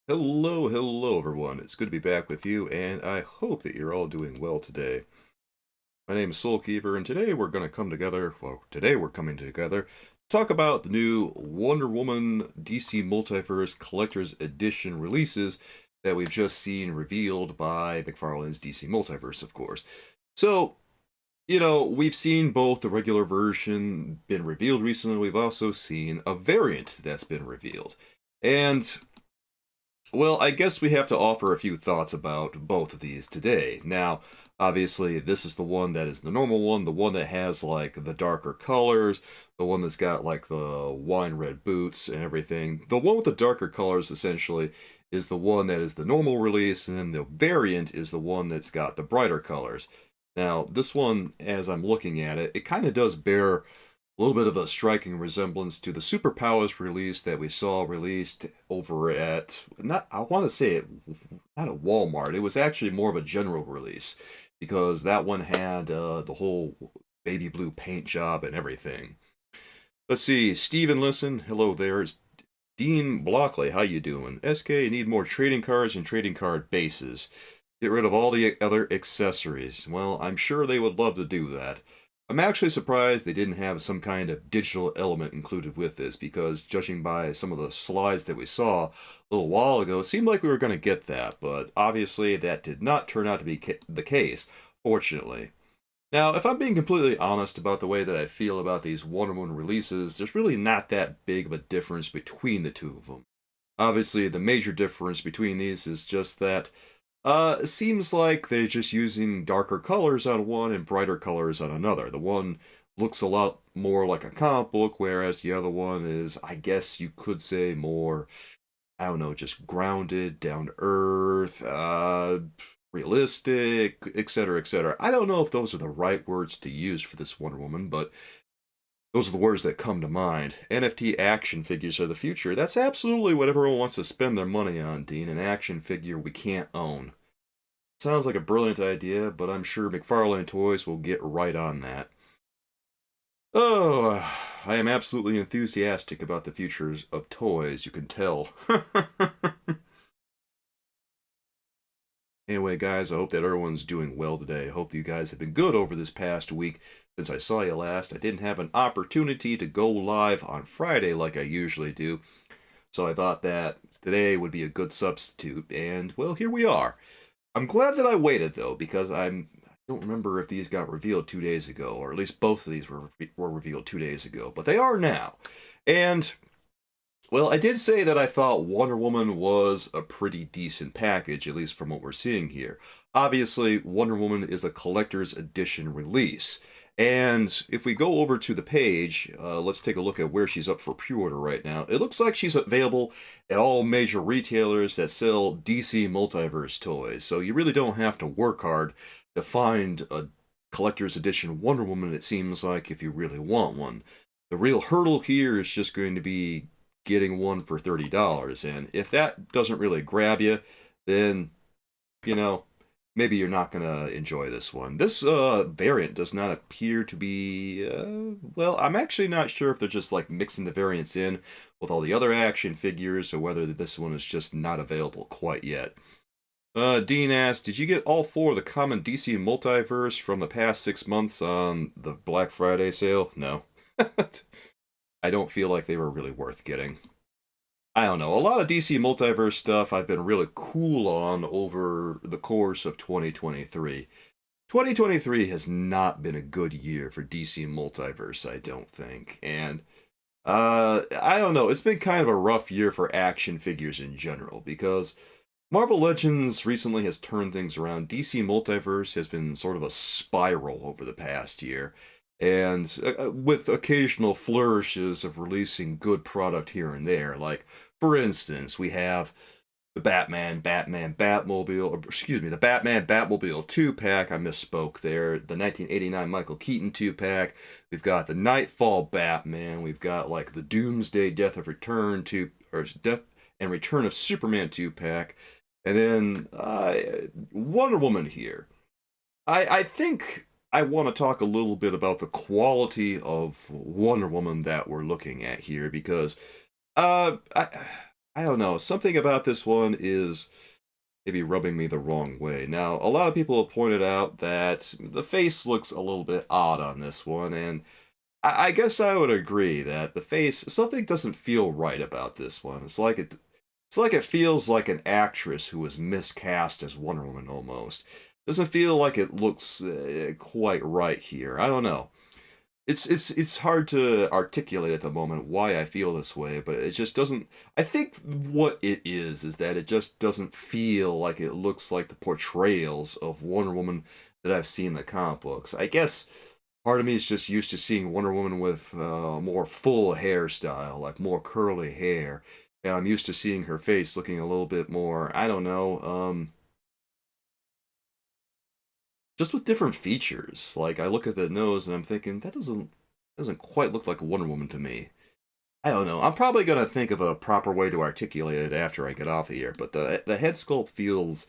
Hello everyone. It's good to be back with you, and I hope that you're all doing well today. My name is Soulkeeper, and today we're going to come together. Well, today we're coming together to talk about the new Wonder Woman DC Multiverse Collector's Edition releases that we've just seen revealed by McFarlane's DC Multiverse, of course. So, we've seen both the regular version been revealed recently. We've also seen a variant that's been revealed. And well, I guess we have to offer a few thoughts about both of these today. Now, obviously, this is the one that is the normal one, the one that has like the darker colors, the one that's got like the wine red boots and everything. The one with the darker colors essentially is the one that is the normal release, and then the variant is the one that's got the brighter colors. Now, this one, as I'm looking at it, it kind of does bear a little bit of a striking resemblance to the Superpowers release that we saw released over at not I want to say it not at Walmart. It was actually more of a general release because that one had the whole baby blue paint job and everything. Let's see, Steven, listen, hello there. It's Dean Blockley, how you doing? SK need more trading cards and trading card bases. Get rid of all the other accessories. Well, I'm sure they would love to do that. I'm actually surprised they didn't have some kind of digital element included with this because judging by some of the slides that we saw a little while ago, it seemed like we were going to get that, but obviously that did not turn out to be the case, fortunately. Now, if I'm being completely honest about the way that I feel about these Wonder Woman releases, there's really not that big of a difference between the two of them. Obviously, the major difference between these is just that it seems like they're just using darker colors on one and brighter colors on another. The one looks a lot more like a comic book, whereas the other one is, I guess you could say, more, I don't know, just grounded, down to earth, realistic, etc., etc. I don't know if those are the right words to use for this Wonder Woman, but those are the words that come to mind. NFT action figures are the future. That's absolutely what everyone wants to spend their money on, Dean. An action figure we can't own. Sounds like a brilliant idea, but I'm sure McFarlane Toys will get right on that. Oh, I am absolutely enthusiastic about the futures of toys, you can tell. Anyway, guys, I hope that everyone's doing well today. I hope that you guys have been good over this past week. Since I saw you last, I didn't have an opportunity to go live on Friday like I usually do, so I thought that today would be a good substitute, and well, here we are. I'm glad that I waited though, because I don't remember if these got revealed 2 days ago, or at least both of these were revealed 2 days ago, but they are now. And well, I did say that I thought Wonder Woman was a pretty decent package, at least from what we're seeing here. Obviously, Wonder Woman is a collector's edition release. And if we go over to the page, let's take a look at where she's up for pre-order right now. It looks like she's available at all major retailers that sell DC Multiverse toys. So you really don't have to work hard to find a collector's edition Wonder Woman, it seems like, if you really want one. The real hurdle here is just going to be getting one for $30. And if that doesn't really grab you, then, you know, maybe you're not going to enjoy this one. This variant does not appear to be, well, I'm actually not sure if they're just like mixing the variants in with all the other action figures or whether this one is just not available quite yet. Dean asked, did you get all four of the common DC multiverse from the past 6 months on the Black Friday sale? No. I don't feel like they were really worth getting. I don't know. A lot of DC Multiverse stuff I've been really cool on over the course of 2023. 2023 has not been a good year for DC Multiverse, I don't think. And I don't know. It's been kind of a rough year for action figures in general because Marvel Legends recently has turned things around. DC Multiverse has been sort of a spiral over the past year, and with occasional flourishes of releasing good product here and there. Like, for instance, we have the the Batman Batmobile 2-pack, I misspoke there, the 1989 Michael Keaton 2-pack, we've got the Nightfall Batman, we've got like the Doomsday Death of Return 2, or Death and Return of Superman 2-pack, and then Wonder Woman here. I think I want to talk a little bit about the quality of Wonder Woman that we're looking at here because uh, I, I don't know, something about this one is maybe rubbing me the wrong way. Now, a lot of people have pointed out that the face looks a little bit odd on this one, and I guess I would agree that the face, something doesn't feel right about this one. It's like it feels like an actress who was miscast as Wonder Woman almost. Doesn't feel like it looks quite right here. I don't know. It's hard to articulate at the moment why I feel this way, but it just doesn't. I think what it is that it just doesn't feel like it looks like the portrayals of Wonder Woman that I've seen in the comic books. I guess part of me is just used to seeing Wonder Woman with more full hairstyle, like more curly hair, and I'm used to seeing her face looking a little bit more. I don't know. Just with different features. Like I look at the nose and I'm thinking that doesn't quite look like a Wonder Woman to me. I don't know. I'm probably gonna think of a proper way to articulate it after I get off of here, but the head sculpt feels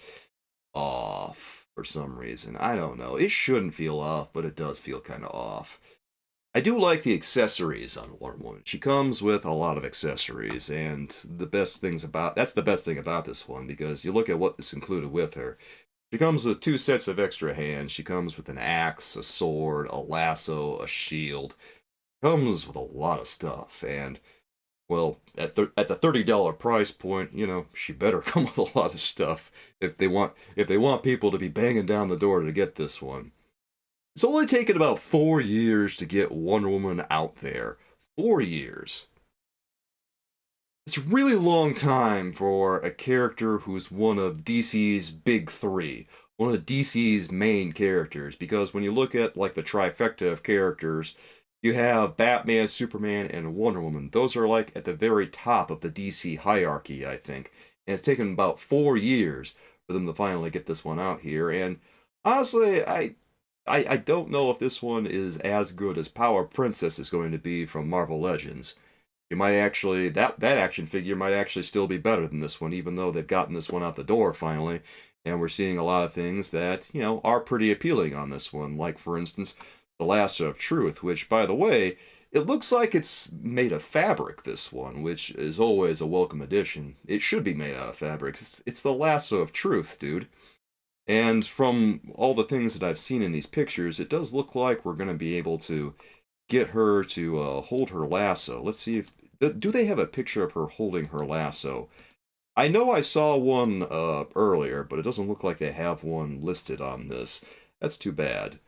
off for some reason. I don't know. It shouldn't feel off, but it does feel kind of off. I do like the accessories on Wonder Woman. She comes with a lot of accessories, and that's the best thing about this one because you look at what is included with her. She comes with two sets of extra hands. She comes with an axe, a sword, a lasso, a shield. Comes with a lot of stuff, and well, at the $30 price point, she better come with a lot of stuff if they want people to be banging down the door to get this one. It's only taken about 4 years to get Wonder Woman out there. 4 years. It's a really long time for a character who's one of DC's big three, one of DC's main characters, because when you look at like the trifecta of characters, you have Batman, Superman, and Wonder Woman. Those are like at the very top of the DC hierarchy, I think. And it's taken about 4 years for them to finally get this one out here. And honestly, I don't know if this one is as good as Power Princess is going to be from Marvel Legends. You might actually that action figure might actually still be better than this one, even though they've gotten this one out the door finally, and we're seeing a lot of things that are pretty appealing on this one. Like for instance, the lasso of truth, which by the way, it looks like it's made of fabric. This one, which is always a welcome addition. It should be made out of fabric. It's the lasso of truth, dude. And from all the things that I've seen in these pictures, it does look like we're going to be able to get her to hold her lasso. Let's see if do they have a picture of her holding her lasso. I know I saw one earlier, but it doesn't look like they have one listed on this. That's too bad.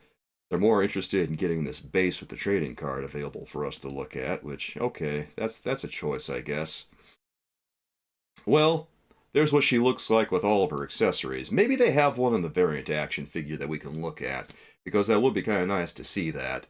They're more interested in getting this base with the trading card available for us to look at, which, okay, that's a choice, I guess. Well, there's what she looks like with all of her accessories. Maybe they have one in the variant action figure that we can look at, because that would be kind of nice to see that.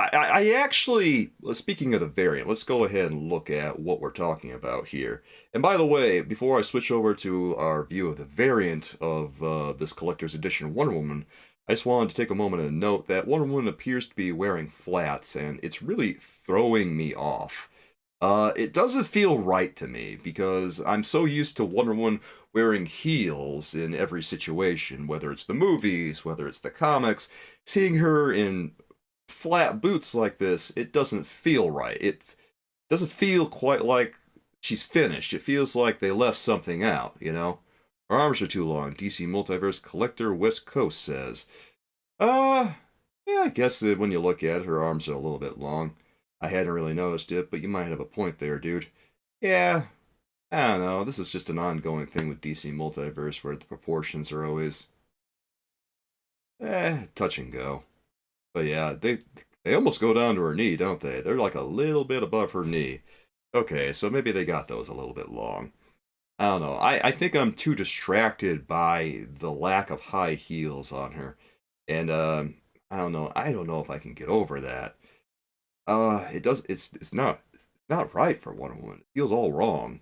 I actually, speaking of the variant, let's go ahead and look at what we're talking about here. And by the way, before I switch over to our view of the variant of this collector's edition Wonder Woman, I just wanted to take a moment and note that Wonder Woman appears to be wearing flats, and it's really throwing me off. It doesn't feel right to me, because I'm so used to Wonder Woman wearing heels in every situation, whether it's the movies, whether it's the comics. Seeing her in flat boots like this, it doesn't feel right. It doesn't feel quite like she's finished. It feels like they left something out. Her arms are too long, DC Multiverse Collector West Coast says. Yeah, I guess that when you look at it, her arms are a little bit long. I hadn't really noticed it, but you might have a point there, dude. Yeah, I don't know. This is just an ongoing thing with DC Multiverse where the proportions are always touch and go. But yeah, they almost go down to her knee, don't they? They're like a little bit above her knee. Okay, so maybe they got those a little bit long. I don't know. I think I'm too distracted by the lack of high heels on her. And I don't know. I don't know if I can get over that. It's not right for Wonder Woman. It feels all wrong.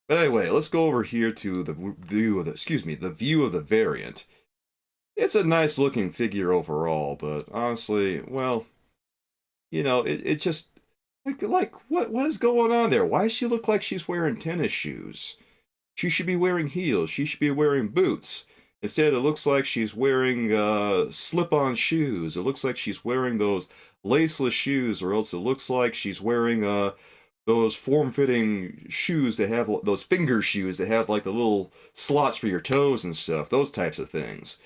But anyway, let's go over here to the view of the view of the variant. It's a nice looking figure overall, but honestly, well, it just like what is going on there? Why does she look like she's wearing tennis shoes? She should be wearing heels. She should be wearing boots. Instead, it looks like she's wearing slip-on shoes. It looks like she's wearing those laceless shoes, or else it looks like she's wearing those form-fitting shoes that have those finger shoes that have like the little slots for your toes and stuff, those types of things.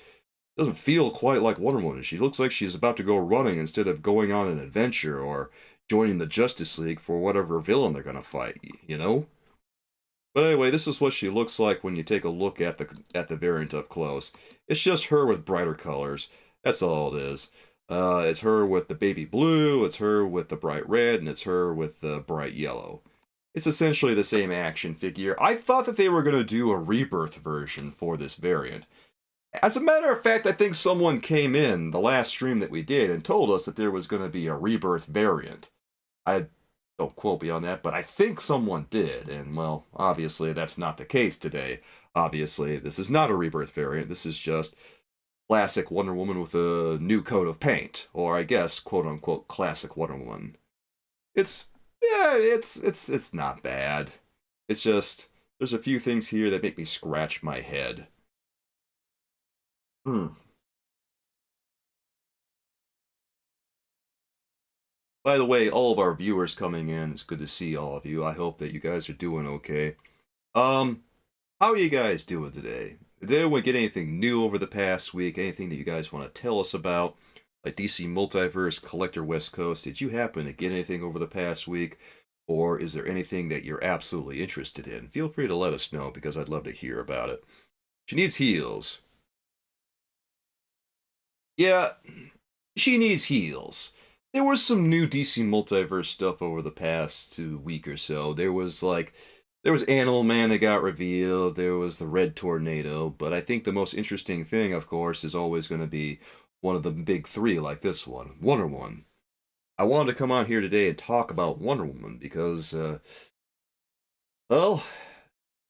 Doesn't feel quite like Wonder Woman. She looks like she's about to go running instead of going on an adventure or joining the Justice League for whatever villain they're gonna fight, you know? But anyway, this is what she looks like when you take a look at the variant up close. It's just her with brighter colors. That's all it is. It's her with the baby blue, it's her with the bright red, and it's her with the bright yellow. It's essentially the same action figure. I thought that they were going to do a rebirth version for this variant. As a matter of fact, I think someone came in the last stream that we did and told us that there was going to be a rebirth variant. I don't quote me on that, but I think someone did, and well, obviously that's not the case today. Obviously, this is not a rebirth variant, this is just classic Wonder Woman with a new coat of paint, or I guess, quote-unquote, classic Wonder Woman. It's not bad. It's just, there's a few things here that make me scratch my head. By the way, all of our viewers coming in, it's good to see all of you. I hope that you guys are doing okay. How are you guys doing today? Did anyone get anything new over the past week? Anything that you guys want to tell us about? Like DC Multiverse, Collector West Coast, did you happen to get anything over the past week? Or is there anything that you're absolutely interested in? Feel free to let us know, because I'd love to hear about it. She needs heels. Yeah, she needs heels. There was some new DC Multiverse stuff over the past week or so. There was Animal Man that got revealed, there was the Red Tornado, but I think the most interesting thing, of course, is always going to be one of the big three like this one, Wonder Woman. I wanted to come on here today and talk about Wonder Woman because,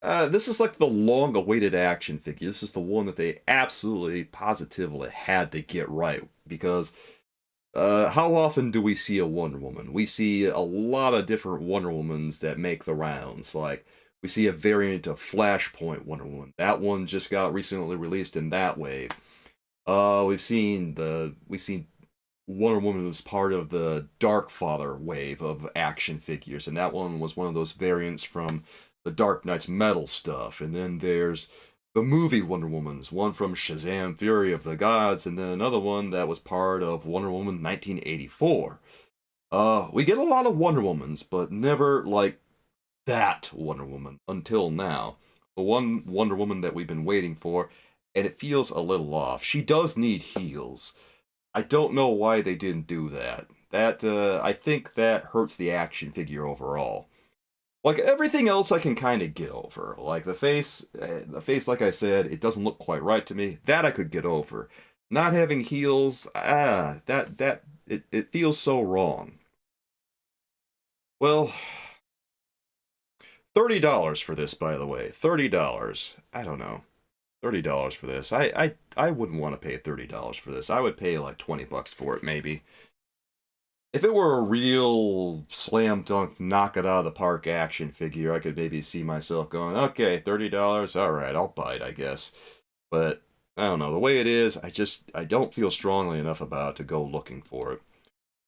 this is like the long-awaited action figure. This is the one that they absolutely, positively had to get right, because how often do we see a Wonder Woman? We see a lot of different Wonder Womans that make the rounds. Like, we see a variant of Flashpoint Wonder Woman. That one just got recently released in that wave. We've seen Wonder Woman was part of the Darkfather wave of action figures, and that one was one of those variants from the Dark Knight's Metal stuff. And then there's the movie Wonder Woman's, one from Shazam! Fury of the Gods, and then another one that was part of Wonder Woman 1984. We get a lot of Wonder Womans, but never like that Wonder Woman until now. The one Wonder Woman that we've been waiting for, and it feels a little off. She does need heels. I don't know why they didn't do that. I think that hurts the action figure overall. Like, everything else I can kind of get over. Like, the face, like I said, it doesn't look quite right to me. That I could get over. Not having heels, it feels so wrong. Well, $30 for this, by the way. $30. I don't know. $30 for this. I wouldn't want to pay $30 for this. I would pay like $20 for it, maybe. If it were a real slam dunk, knock it out of the park action figure, I could maybe see myself going, okay, $30, alright, I'll buy it, I guess. But, I don't know, the way it is, I don't feel strongly enough about it to go looking for it.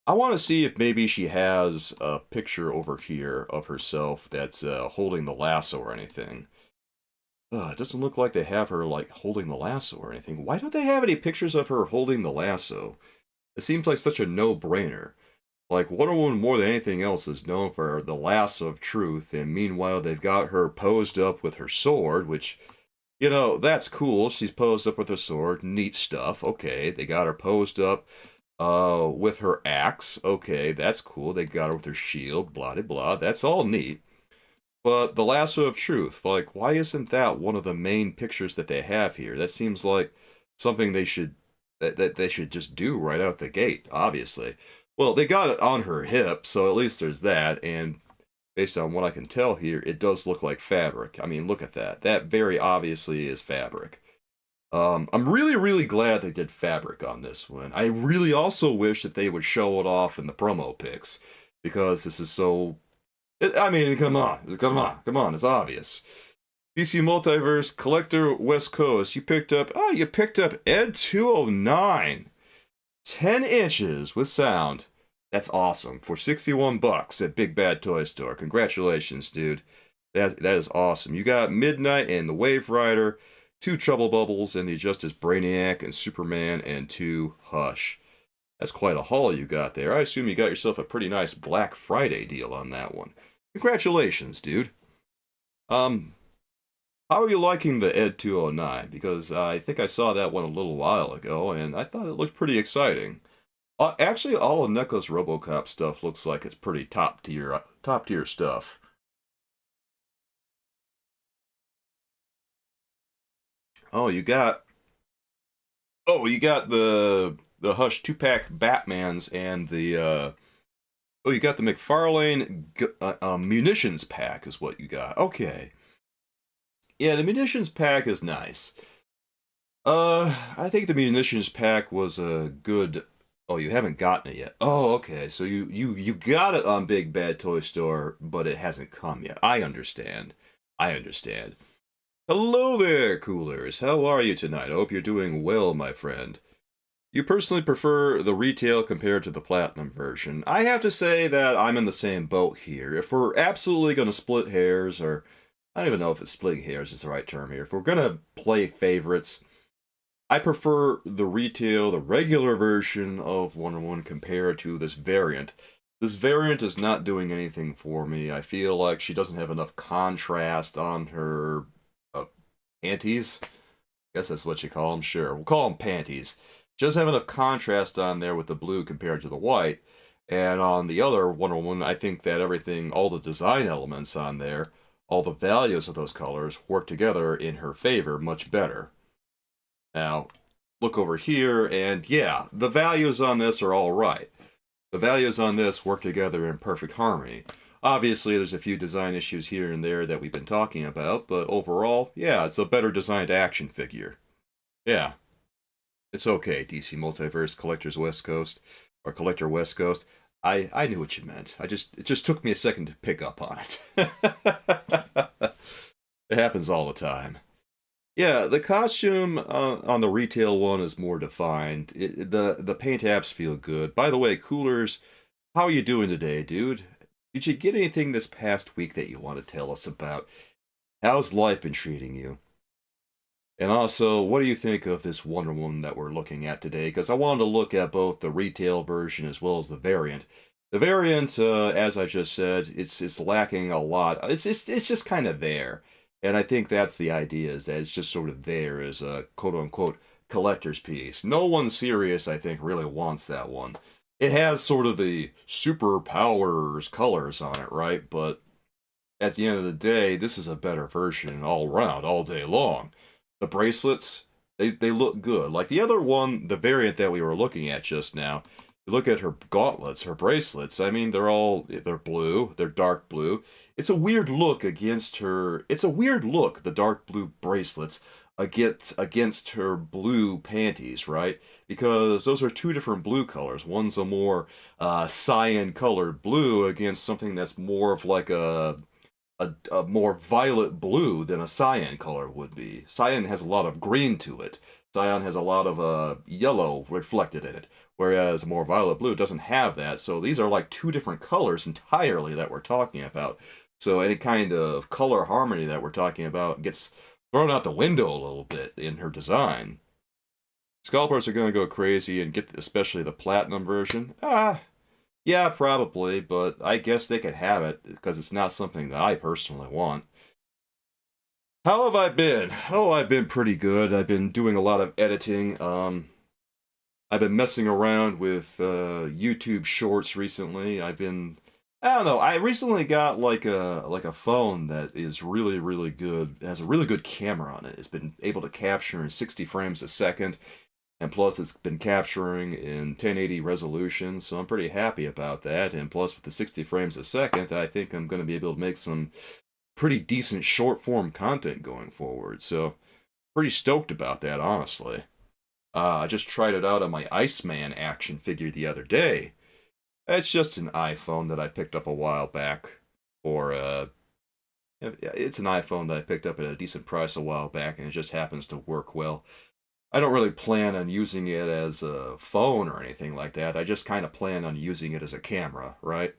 I want to see if maybe she has a picture over here of herself that's holding the lasso or anything. It doesn't look like they have her, like, holding the lasso or anything. Why don't they have any pictures of her holding the lasso? It seems like such a no-brainer. Like, Wonder Woman, more than anything else, is known for the lasso of truth, and meanwhile they've got her posed up with her sword, which, you know, that's cool. She's posed up with her sword, neat stuff, okay. They got her posed up with her axe, okay, that's cool. They got her with her shield, blah, blah, blah, that's all neat. But the lasso of truth, like, why isn't that one of the main pictures that they have here? That seems like something they should just do right out the gate, obviously. Well, they got it on her hip, so at least there's that, and based on what I can tell here, it does look like fabric. I mean, look at that. That very obviously is fabric. I'm really, really glad they did fabric on this one. I really also wish that they would show it off in the promo pics, because this is so... I mean, come on, it's obvious. DC Multiverse, Collector West Coast, you picked up Ed 209. 10 inches with sound. That's awesome. For 61 bucks at Big Bad Toy Store. Congratulations, dude. That is awesome. You got Midnight and the Wave Rider, two Trouble Bubbles, and the Justice Brainiac and Superman, and two Hush. That's quite a haul you got there. I assume you got yourself a pretty nice Black Friday deal on that one. Congratulations, dude. Um, how are you liking the Ed 209? Because I think I saw that one a little while ago, and I thought it looked pretty exciting. Actually, all of Necklace RoboCop stuff looks like it's pretty top tier stuff. Oh, you got the Hush 2-pack Batmans and the oh, you got the McFarlane munitions pack is what you got. Okay. Yeah, the munitions pack is nice. I think the munitions pack was a good. Oh, you haven't gotten it yet. Oh, okay. So you got it on Big Bad Toy Store, but it hasn't come yet. I understand. I understand. Hello there, coolers. How are you tonight? I hope you're doing well, my friend. You personally prefer the retail compared to the platinum version. I have to say that I'm in the same boat here. If we're absolutely going to split hairs, or I don't even know if it's splitting hairs is the right term here. If we're going to play favorites, I prefer the retail, the regular version of Wonder Woman compared to this variant. This variant is not doing anything for me. I feel like she doesn't have enough contrast on her panties. I guess that's what you call them. Sure, we'll call them panties. She doesn't have enough contrast on there with the blue compared to the white. And on the other Wonder Woman, I think that everything, all the design elements on there, all the values of those colors work together in her favor much better. Now, look over here, and yeah, the values on this are all right. The values on this work together in perfect harmony. Obviously, there's a few design issues here and there that we've been talking about, but overall, yeah, it's a better designed action figure. Yeah, it's okay, DC Multiverse, Collector's West Coast, or Collector West Coast. I knew what you meant. It just took me a second to pick up on it. It happens all the time. Yeah, the costume on the retail one is more defined. The paint apps feel good. By the way, coolers, how are you doing today, dude? Did you get anything this past week that you want to tell us about? How's life been treating you? And also, what do you think of this Wonder Woman that we're looking at today? Because I wanted to look at both the retail version as well as the variant. The variant, as I just said, it's lacking a lot. It's just kind of there, and I think that's the idea, is that it's just sort of there as a quote unquote collector's piece. No one serious, I think, really wants that one. It has sort of the superpowers colors on it, right? But at the end of the day, this is a better version all around, all day long. The bracelets, they look good. Like the other one, the variant that we were looking at just now, you look at her gauntlets, her bracelets, I mean, they're blue, they're dark blue. It's a weird look against her, it's a weird look, the dark blue bracelets, against her blue panties, right? Because those are two different blue colors. One's a more cyan colored blue against something that's more of like a more violet blue than a cyan color would be. Cyan has a lot of green to it. Cyan has a lot of yellow reflected in it, whereas more violet blue doesn't have that. So these are like two different colors entirely that we're talking about. So any kind of color harmony that we're talking about gets thrown out the window a little bit in her design. Scalpers are going to go crazy and get especially the platinum version. Yeah, probably, but I guess they could have it because it's not something that I personally want. How have I been? Oh, I've been pretty good. I've been doing a lot of editing. I've been messing around with YouTube Shorts recently. I don't know. I recently got like a phone that is really really good. It has a really good camera on it. It's been able to capture in 60 frames a second, and plus it's been capturing in 1080 resolution, so I'm pretty happy about that. And plus with the 60 frames a second, I think I'm going to be able to make some pretty decent short form content going forward. So pretty stoked about that, honestly. I just tried it out on my Iceman action figure the other day. It's just an iPhone that I picked up a while back for it's an iPhone that I picked up at a decent price a while back, and it just happens to work well. I don't really plan on using it as a phone or anything like that. I just kind of plan on using it as a camera, right?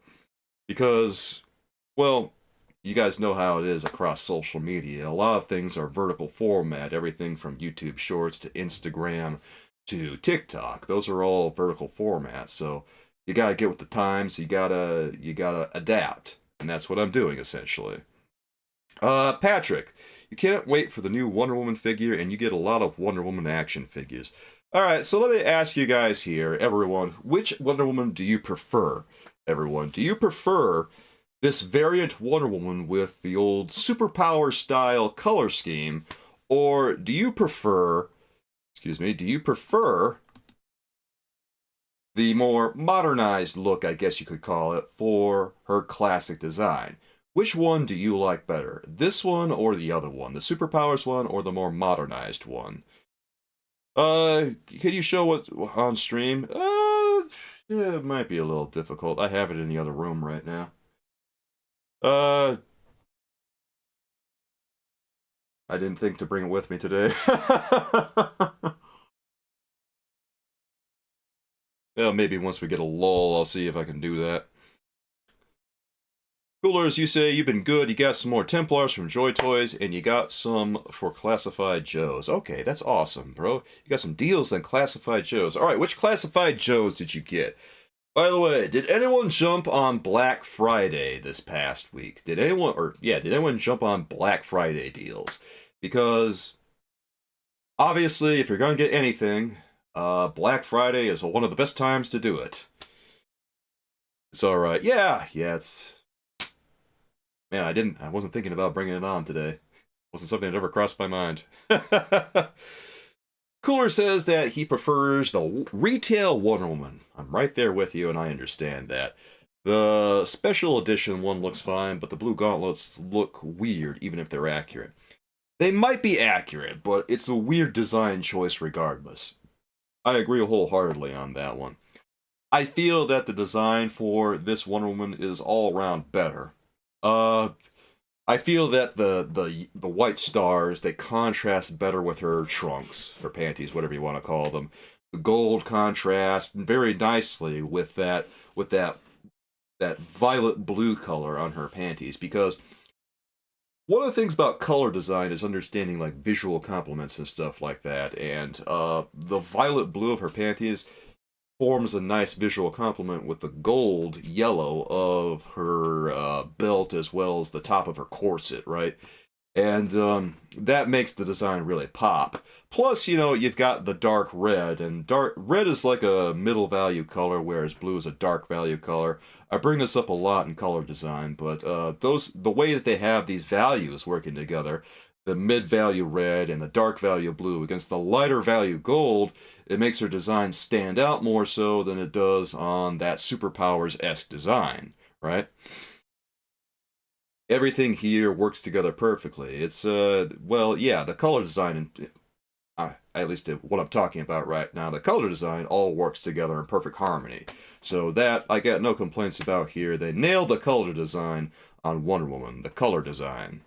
Because, well, you guys know how it is across social media. A lot of things are vertical format, everything from YouTube Shorts to Instagram to TikTok. Those are all vertical formats. So you gotta get with the times. You gotta adapt, and that's what I'm doing essentially. Patrick, you can't wait for the new Wonder Woman figure, and you get a lot of Wonder Woman action figures. All right, so let me ask you guys here, everyone, which Wonder Woman do you prefer? Everyone, do you prefer this variant Wonder Woman with the old superpower style color scheme, or do you prefer, do you prefer the more modernized look, I guess you could call it, for her classic design? Which one do you like better? This one or the other one? The superpowers one or the more modernized one? Can you show what on stream? Yeah, it might be a little difficult. I have it in the other room right now. I didn't think to bring it with me today. Well, maybe once we get a lull, I'll see if I can do that. Coolers, you say you've been good. You got some more Templars from Joy Toys, and you got some for Classified Joes. Okay, that's awesome, bro. You got some deals on Classified Joes. All right, which Classified Joes did you get? By the way, did anyone jump on Black Friday this past week? Did anyone jump on Black Friday deals? Because obviously, if you're gonna get anything, Black Friday is one of the best times to do it. It's all right. Yeah, it's. Man, I wasn't thinking about bringing it on today. Wasn't something that ever crossed my mind. Cooler says that he prefers the retail Wonder Woman. I'm right there with you, and I understand that. The special edition one looks fine, but the blue gauntlets look weird, even if they're accurate. They might be accurate, but it's a weird design choice regardless. I agree wholeheartedly on that one. I feel that the design for this Wonder Woman is all around better. I feel that the white stars, they contrast better with her trunks, her panties, whatever you want to call them. The gold contrast very nicely with that violet blue color on her panties, because one of the things about color design is understanding like visual complements and stuff like that, and the violet blue of her panties forms a nice visual complement with the gold yellow of her belt as well as the top of her corset, right? And that makes the design really pop. Plus, you've got the dark red, and dark red is like a middle value color, whereas blue is a dark value color. I bring this up a lot in color design, but the way that they have these values working together, the mid value red and the dark value blue against the lighter value gold, it makes her design stand out more so than it does on that Superpowers-esque design, right? Everything here works together perfectly. It's, the color design, at least what I'm talking about right now, the color design all works together in perfect harmony. So that, I got no complaints about here. They nailed the color design on Wonder Woman, the color design.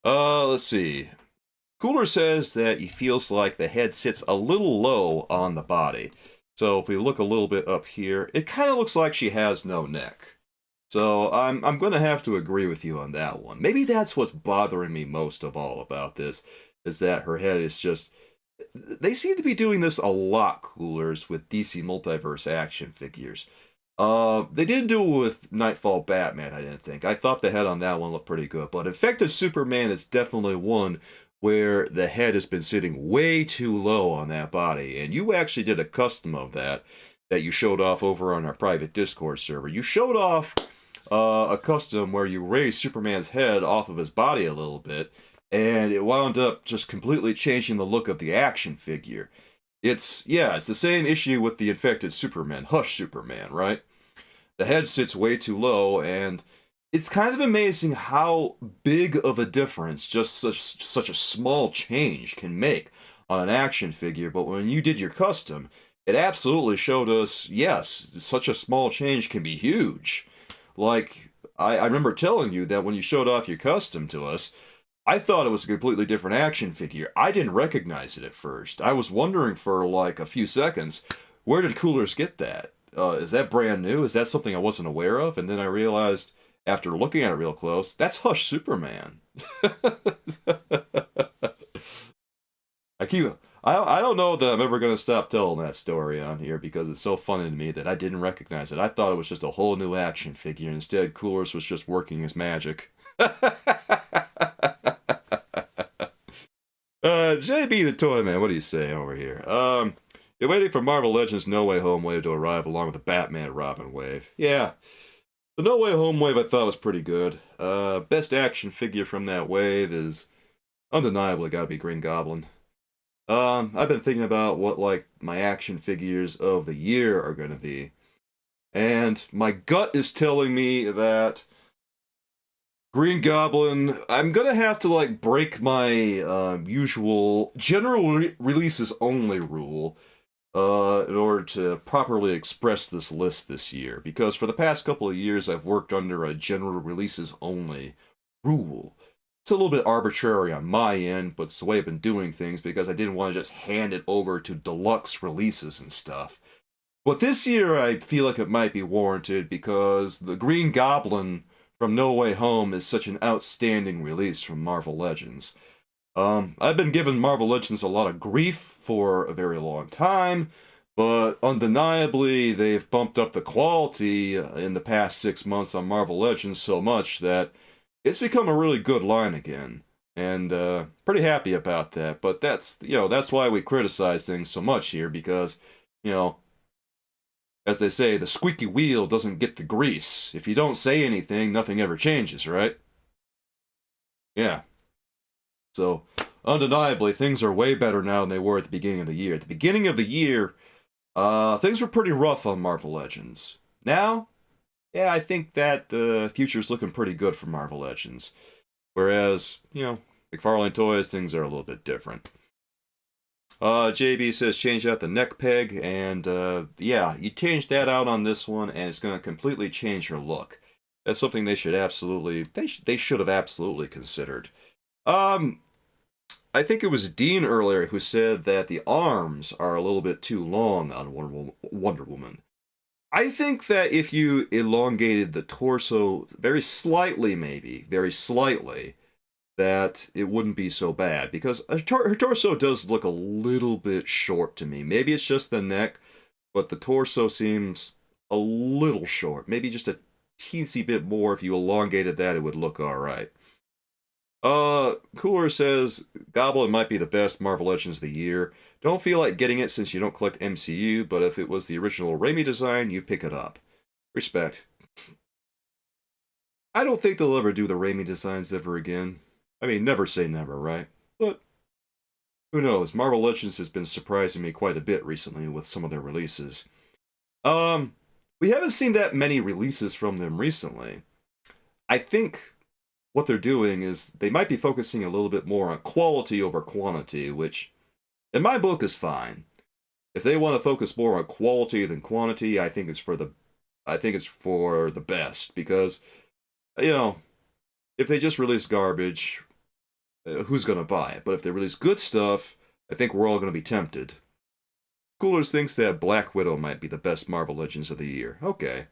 Let's see. Cooler says that he feels like the head sits a little low on the body. So if we look a little bit up here, it kind of looks like she has no neck. So I'm going to have to agree with you on that one. Maybe that's what's bothering me most of all about this, is that her head is just... They seem to be doing this a lot, Coolers, with DC Multiverse action figures. They didn't do it with Nightfall Batman, I didn't think. I thought the head on that one looked pretty good. But Effective Superman is definitely one where the head has been sitting way too low on that body. And you actually did a custom of that you showed off over on our private Discord server. You showed off a custom where you raised Superman's head off of his body a little bit, and it wound up just completely changing the look of the action figure. It's the same issue with the Infected Superman, Hush Superman, right? The head sits way too low, and it's kind of amazing how big of a difference just such a small change can make on an action figure. But when you did your custom, it absolutely showed us, yes, such a small change can be huge. Like, I remember telling you that when you showed off your custom to us, I thought it was a completely different action figure. I didn't recognize it at first. I was wondering for like a few seconds, where did Coolers get that? Is that brand new? Is that something I wasn't aware of? And then I realized, after looking at it real close, that's Hush Superman. I keep. I don't know that I'm ever going to stop telling that story on here because it's so funny to me that I didn't recognize it. I thought it was just a whole new action figure. Instead, Coolers was just working his magic. JB the Toy Man, what do you say over here? You're waiting for Marvel Legends No Way Home wave to arrive along with the Batman Robin wave. Yeah, the No Way Home wave I thought was pretty good. Best action figure from that wave is undeniably gotta be Green Goblin. I've been thinking about what, like, my action figures of the year are gonna be. And my gut is telling me that Green Goblin, I'm gonna have to, like, break my usual general releases only rule in order to properly express this list this year. Because for the past couple of years, I've worked under a general releases only rule. It's a little bit arbitrary on my end, but it's the way I've been doing things because I didn't want to just hand it over to deluxe releases and stuff. But this year, I feel like it might be warranted because the Green Goblin from No Way Home is such an outstanding release from Marvel Legends. I've been giving Marvel Legends a lot of grief for a very long time, but undeniably they've bumped up the quality in the past 6 months on Marvel Legends so much that it's become a really good line again. And pretty happy about that. But that's why we criticize things so much here because, as they say, the squeaky wheel doesn't get the grease. If you don't say anything, nothing ever changes, right? Yeah. So, undeniably, things are way better now than they were at the beginning of the year. At the beginning of the year, things were pretty rough on Marvel Legends. Now, yeah, I think that the future's looking pretty good for Marvel Legends. Whereas, McFarlane Toys, things are a little bit different. JB says change out the neck peg, and yeah, you change that out on this one, and it's going to completely change your look. That's something they should absolutely, they should have absolutely considered. I think it was Dean earlier who said that the arms are a little bit too long on Wonder Woman. I think that if you elongated the torso very slightly, maybe, very slightly, that it wouldn't be so bad. Because her torso does look a little bit short to me. Maybe it's just the neck, but the torso seems a little short. Maybe just a teensy bit more. If you elongated that, it would look alright. Cooler says, Goblin might be the best Marvel Legends of the year. Don't feel like getting it since you don't collect MCU, but if it was the original Raimi design, you pick it up. Respect. I don't think they'll ever do the Raimi designs ever again. I mean, never say never, right? But who knows? Marvel Legends has been surprising me quite a bit recently with some of their releases. We haven't seen that many releases from them recently. I think what they're doing is they might be focusing a little bit more on quality over quantity, which in my book is fine. If they want to focus more on quality than quantity, I think it's for the best because if they just release garbage, who's going to buy it? But if they release good stuff, I think we're all going to be tempted. Coolers thinks that Black Widow might be the best Marvel Legends of the year. Okay.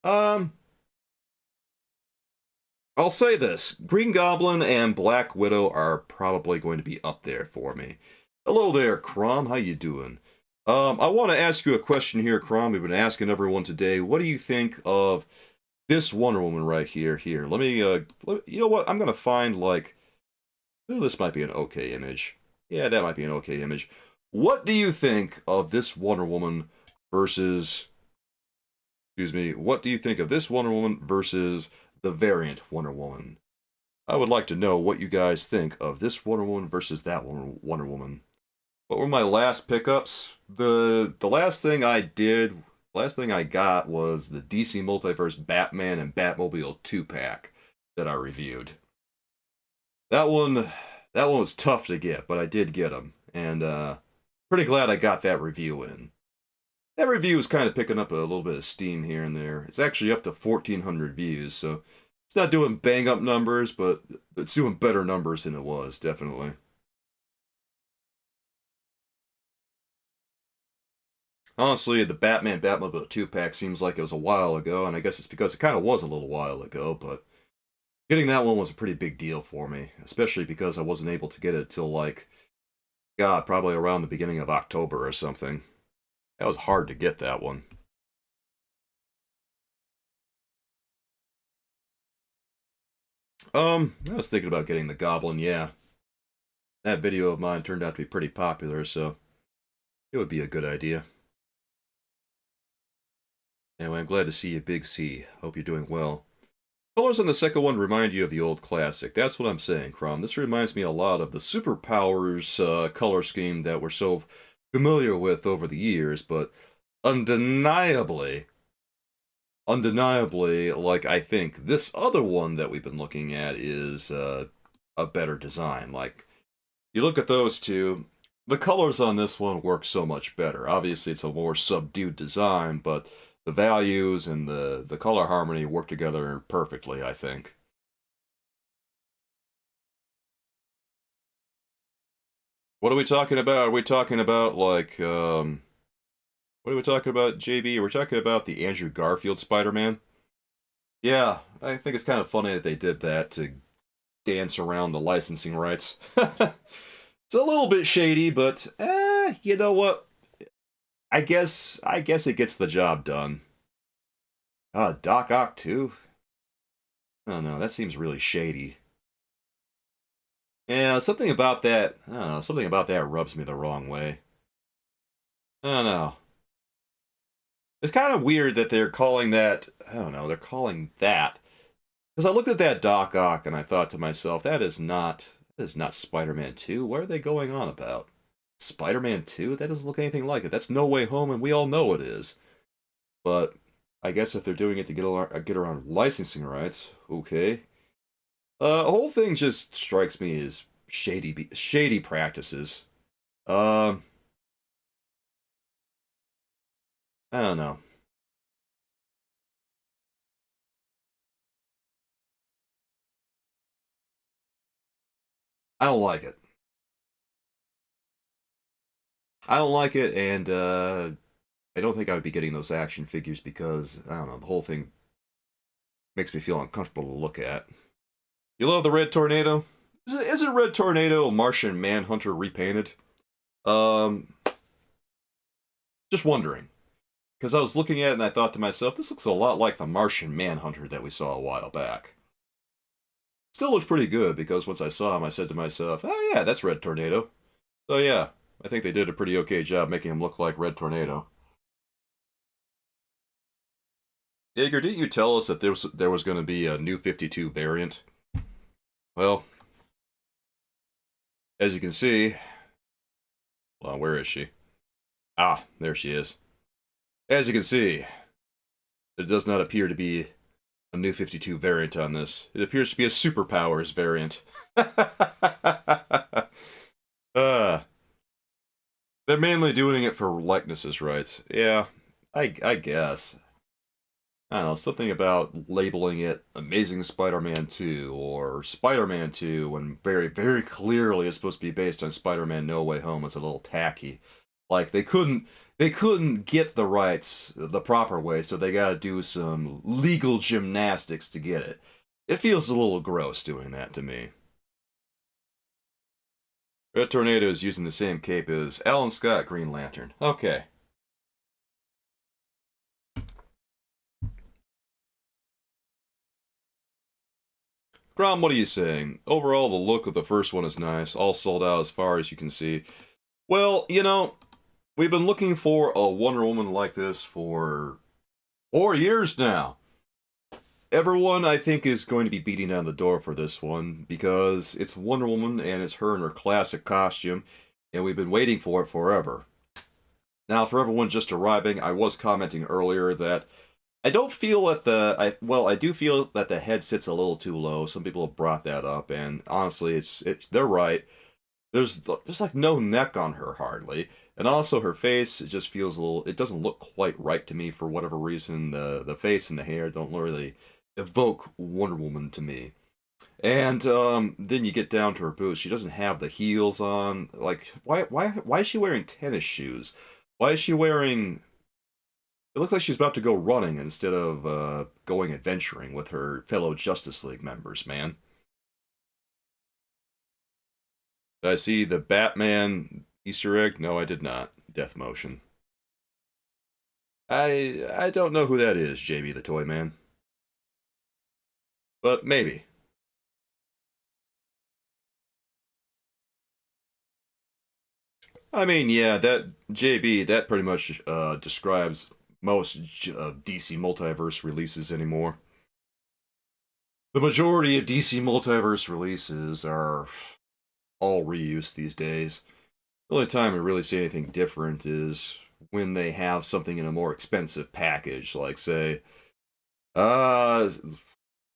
I'll say this. Green Goblin and Black Widow are probably going to be up there for me. Hello there, Crom. How you doing? I want to ask you a question here, Crom. We've been asking everyone today. What do you think of this Wonder Woman right here? Let me, you know what? I'm going to find, this might be an okay image. Yeah, that might be an okay image. What do you think of this Wonder Woman versus... what do you think of this Wonder Woman versus the variant Wonder Woman? I would like to know what you guys think of this Wonder Woman versus that Wonder Woman. What were my last pickups? The last thing I got was the DC Multiverse Batman and Batmobile 2-pack that I reviewed. That one was tough to get, but I did get them, and pretty glad I got that review in. That review is kind of picking up a little bit of steam here and there. It's actually up to 1,400 views, so It's not doing bang up numbers, but it's doing better numbers than it was, definitely. Honestly, the Batman Batmobile 2-pack seems like it was a while ago, and I guess it's because it kind of was a little while ago, but getting that one was a pretty big deal for me, especially because I wasn't able to get it till, like, God, probably around the beginning of October or something. That was hard to get that one. I was thinking about getting the Goblin, yeah. That video of mine turned out to be pretty popular, so it would be a good idea. Anyway, I'm glad to see you, Big C. Hope you're doing well. Colors on the second one remind you of the old classic. That's what I'm saying, Crom. This reminds me a lot of the Superpowers color scheme that we're so familiar with over the years, but undeniably, like, I think this other one that we've been looking at is a better design. Like, you look at those two, the colors on this one work so much better. Obviously, it's a more subdued design, but the values and the color harmony work together perfectly, I think. What are we talking about? Are we talking about, like, what are we talking about, JB? We're talking about the Andrew Garfield Spider-Man? Yeah, I think it's kind of funny that they did that to dance around the licensing rights. It's a little bit shady, but you know what? I guess it gets the job done. Doc Ock too? I don't know, that seems really shady. Yeah, something about that, I don't know, something about that rubs me the wrong way. I don't know. It's kind of weird that they're calling that, I don't know, they're calling that. Because I looked at that Doc Ock and I thought to myself, that is not Spider-Man 2. What are they going on about? Spider-Man 2? That doesn't look anything like it. That's No Way Home, and we all know it is. But I guess if they're doing it to get around licensing rights, okay. The whole thing just strikes me as shady practices. Um, I don't know. I don't like it. I don't like it, and I don't think I would be getting those action figures because I don't know. The whole thing makes me feel uncomfortable to look at. You love the Red Tornado? Isn't Red Tornado Martian Manhunter repainted? Um, just wondering. Because I was looking at it and I thought to myself, this looks a lot like the Martian Manhunter that we saw a while back. Still looks pretty good because once I saw him, I said to myself, oh yeah, that's Red Tornado. So yeah, I think they did a pretty okay job making him look like Red Tornado. Jaeger, didn't you tell us that there was going to be a new 52 variant? Well, as you can see, well, where is she? Ah, there she is. As you can see, it does not appear to be a new 52 variant on this. It appears to be a superpowers variant. uh, they're mainly doing it for likenesses rights. Yeah, I guess. I don't know, something about labeling it Amazing Spider-Man 2 or Spider-Man 2 when very, very clearly it's supposed to be based on Spider-Man No Way Home is a little tacky. Like they couldn't get the rights the proper way, so they gotta do some legal gymnastics to get it. It feels a little gross doing that to me. Red Tornado is using the same cape as Alan Scott Green Lantern. Okay. Grom, what are you saying? Overall, the look of the first one is nice, all sold out as far as you can see. Well, we've been looking for a Wonder Woman like this for 4 years now. Everyone, I think, is going to be beating down the door for this one because it's Wonder Woman and it's her in her classic costume, and we've been waiting for it forever. Now, for everyone just arriving, I was commenting earlier that I don't feel that I do feel that the head sits a little too low. Some people have brought that up, and honestly, they're right. There's like no neck on her hardly, and also her face, it just feels a little. It doesn't look quite right to me for whatever reason. The face and the hair don't really evoke Wonder Woman to me. And then you get down to her boots. She doesn't have the heels on. Like, why is she wearing tennis shoes? Why is she wearing? It looks like she's about to go running instead of going adventuring with her fellow Justice League members. Man, did I see the Batman Easter egg? No, I did not. Death Motion. I don't know who that is, JB the Toy Man, but maybe. I mean, yeah, that JB, that pretty much describes most DC Multiverse releases anymore. The majority of DC Multiverse releases are all reuse these days. The only time we really see anything different is when they have something in a more expensive package, like say, uh,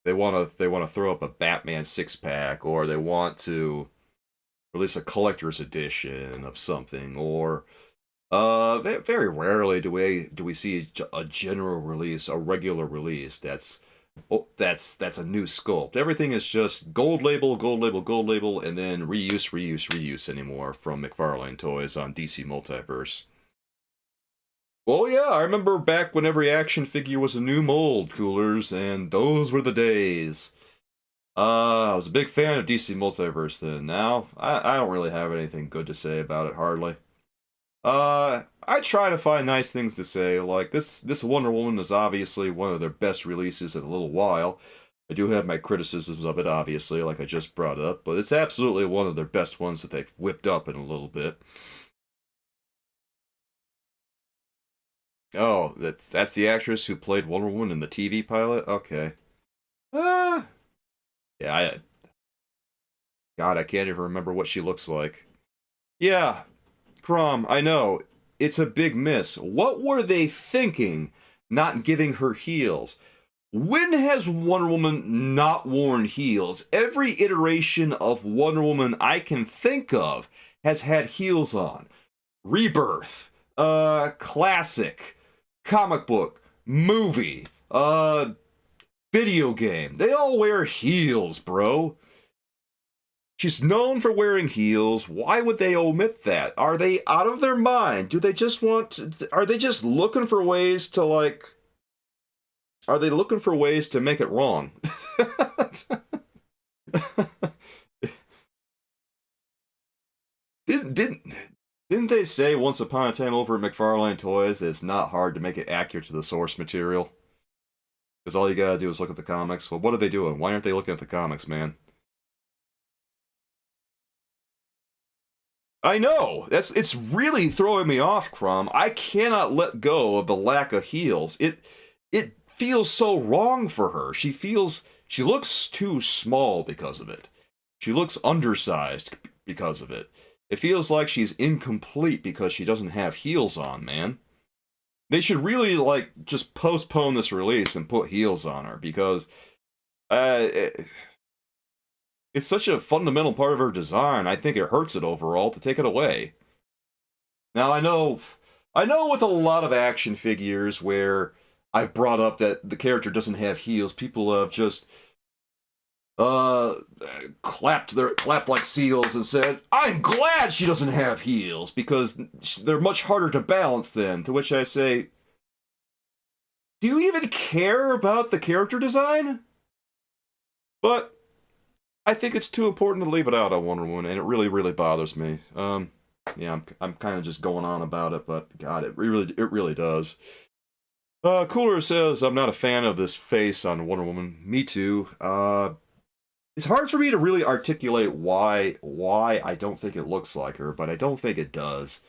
they want to throw up a Batman 6 pack, or they want to release a collector's edition of something, or very rarely do we see a general release, a regular release that's a new sculpt. Everything is just gold label, gold label, gold label, and then reuse, reuse, reuse anymore from McFarlane Toys on DC Multiverse. Well, yeah, I remember back when every action figure was a new mold, Coolers, and those were the days. I was a big fan of DC Multiverse then. Now, I don't really have anything good to say about it, hardly. I try to find nice things to say, like this Wonder Woman is obviously one of their best releases in a little while. I do have my criticisms of it, obviously, like I just brought up, but it's absolutely one of their best ones that they've whipped up in a little bit. Oh, that's the actress who played Wonder Woman in the TV pilot? Okay. Ah, yeah, God, I can't even remember what she looks like. Yeah, Crom, I know. It's a big miss. What were they thinking not giving her heels? When has Wonder Woman not worn heels? Every iteration of Wonder Woman I can think of has had heels on. Rebirth, classic, comic book, movie, video game. They all wear heels, bro. She's known for wearing heels. Why would they omit that? Are they out of their mind? Do they just want to, are they just looking for ways to like are they looking for ways to make it wrong? didn't, didn't didn't they say once upon a time over at McFarlane Toys that it's not hard to make it accurate to the source material? Because all you gotta do is look at the comics. Well, what are they doing? Why aren't they looking at the comics, man? I know. It's really throwing me off, Crom. I cannot let go of the lack of heels. It feels so wrong for her. She looks too small because of it. She looks undersized because of it. It feels like she's incomplete because she doesn't have heels on, man. They should really like just postpone this release and put heels on her because uh, it's such a fundamental part of her design. I think it hurts it overall to take it away. Now I know with a lot of action figures where I've brought up that the character doesn't have heels, people have just uh clapped like seals and said, "I'm glad she doesn't have heels because they're much harder to balance then." To which I say, "Do you even care about the character design?" But I think it's too important to leave it out on Wonder Woman, and it really, really bothers me. Yeah, I'm kind of just going on about it, but God, it really does. Cooler says I'm not a fan of this face on Wonder Woman. Me too. It's hard for me to really articulate why I don't think it looks like her, but I don't think it does.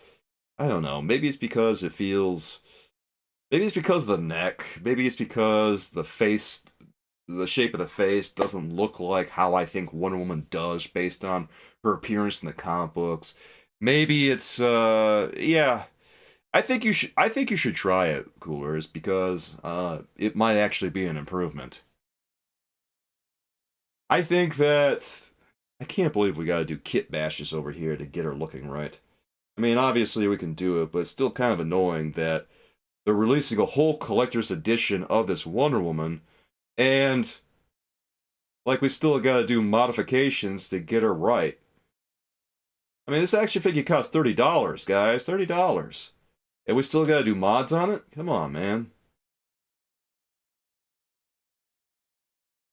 I don't know. Maybe it's because it feels. Maybe it's because of the neck. Maybe it's because the shape of the face doesn't look like how I think Wonder Woman does based on her appearance in the comic books. Maybe it's yeah. I think you should try it, Coolers, because it might actually be an improvement. I think that I can't believe we got to do kit bashes over here to get her looking right. I mean, obviously we can do it, but it's still kind of annoying that they're releasing a whole collector's edition of this Wonder Woman And like we still gotta do modifications to get her right. I mean, this action figure costs $30, guys. $30. And we still gotta do mods on it? Come on, man.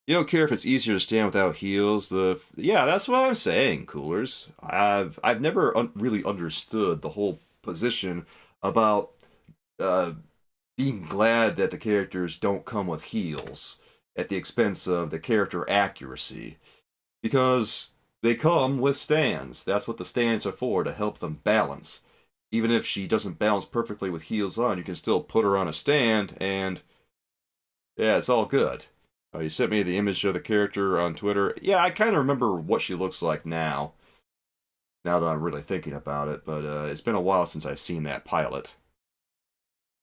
You don't care if it's easier to stand without heels. Yeah, that's what I'm saying, coolers. I've never really understood the whole position about uh, being glad that the characters don't come with heels at the expense of the character accuracy, because they come with stands. That's what the stands are for, to help them balance. Even if she doesn't balance perfectly with heels on, you can still put her on a stand, and yeah, it's all good. You sent me the image of the character on Twitter. Yeah, I kind of remember what she looks like now. Now that I'm really thinking about it, but it's been a while since I've seen that pilot.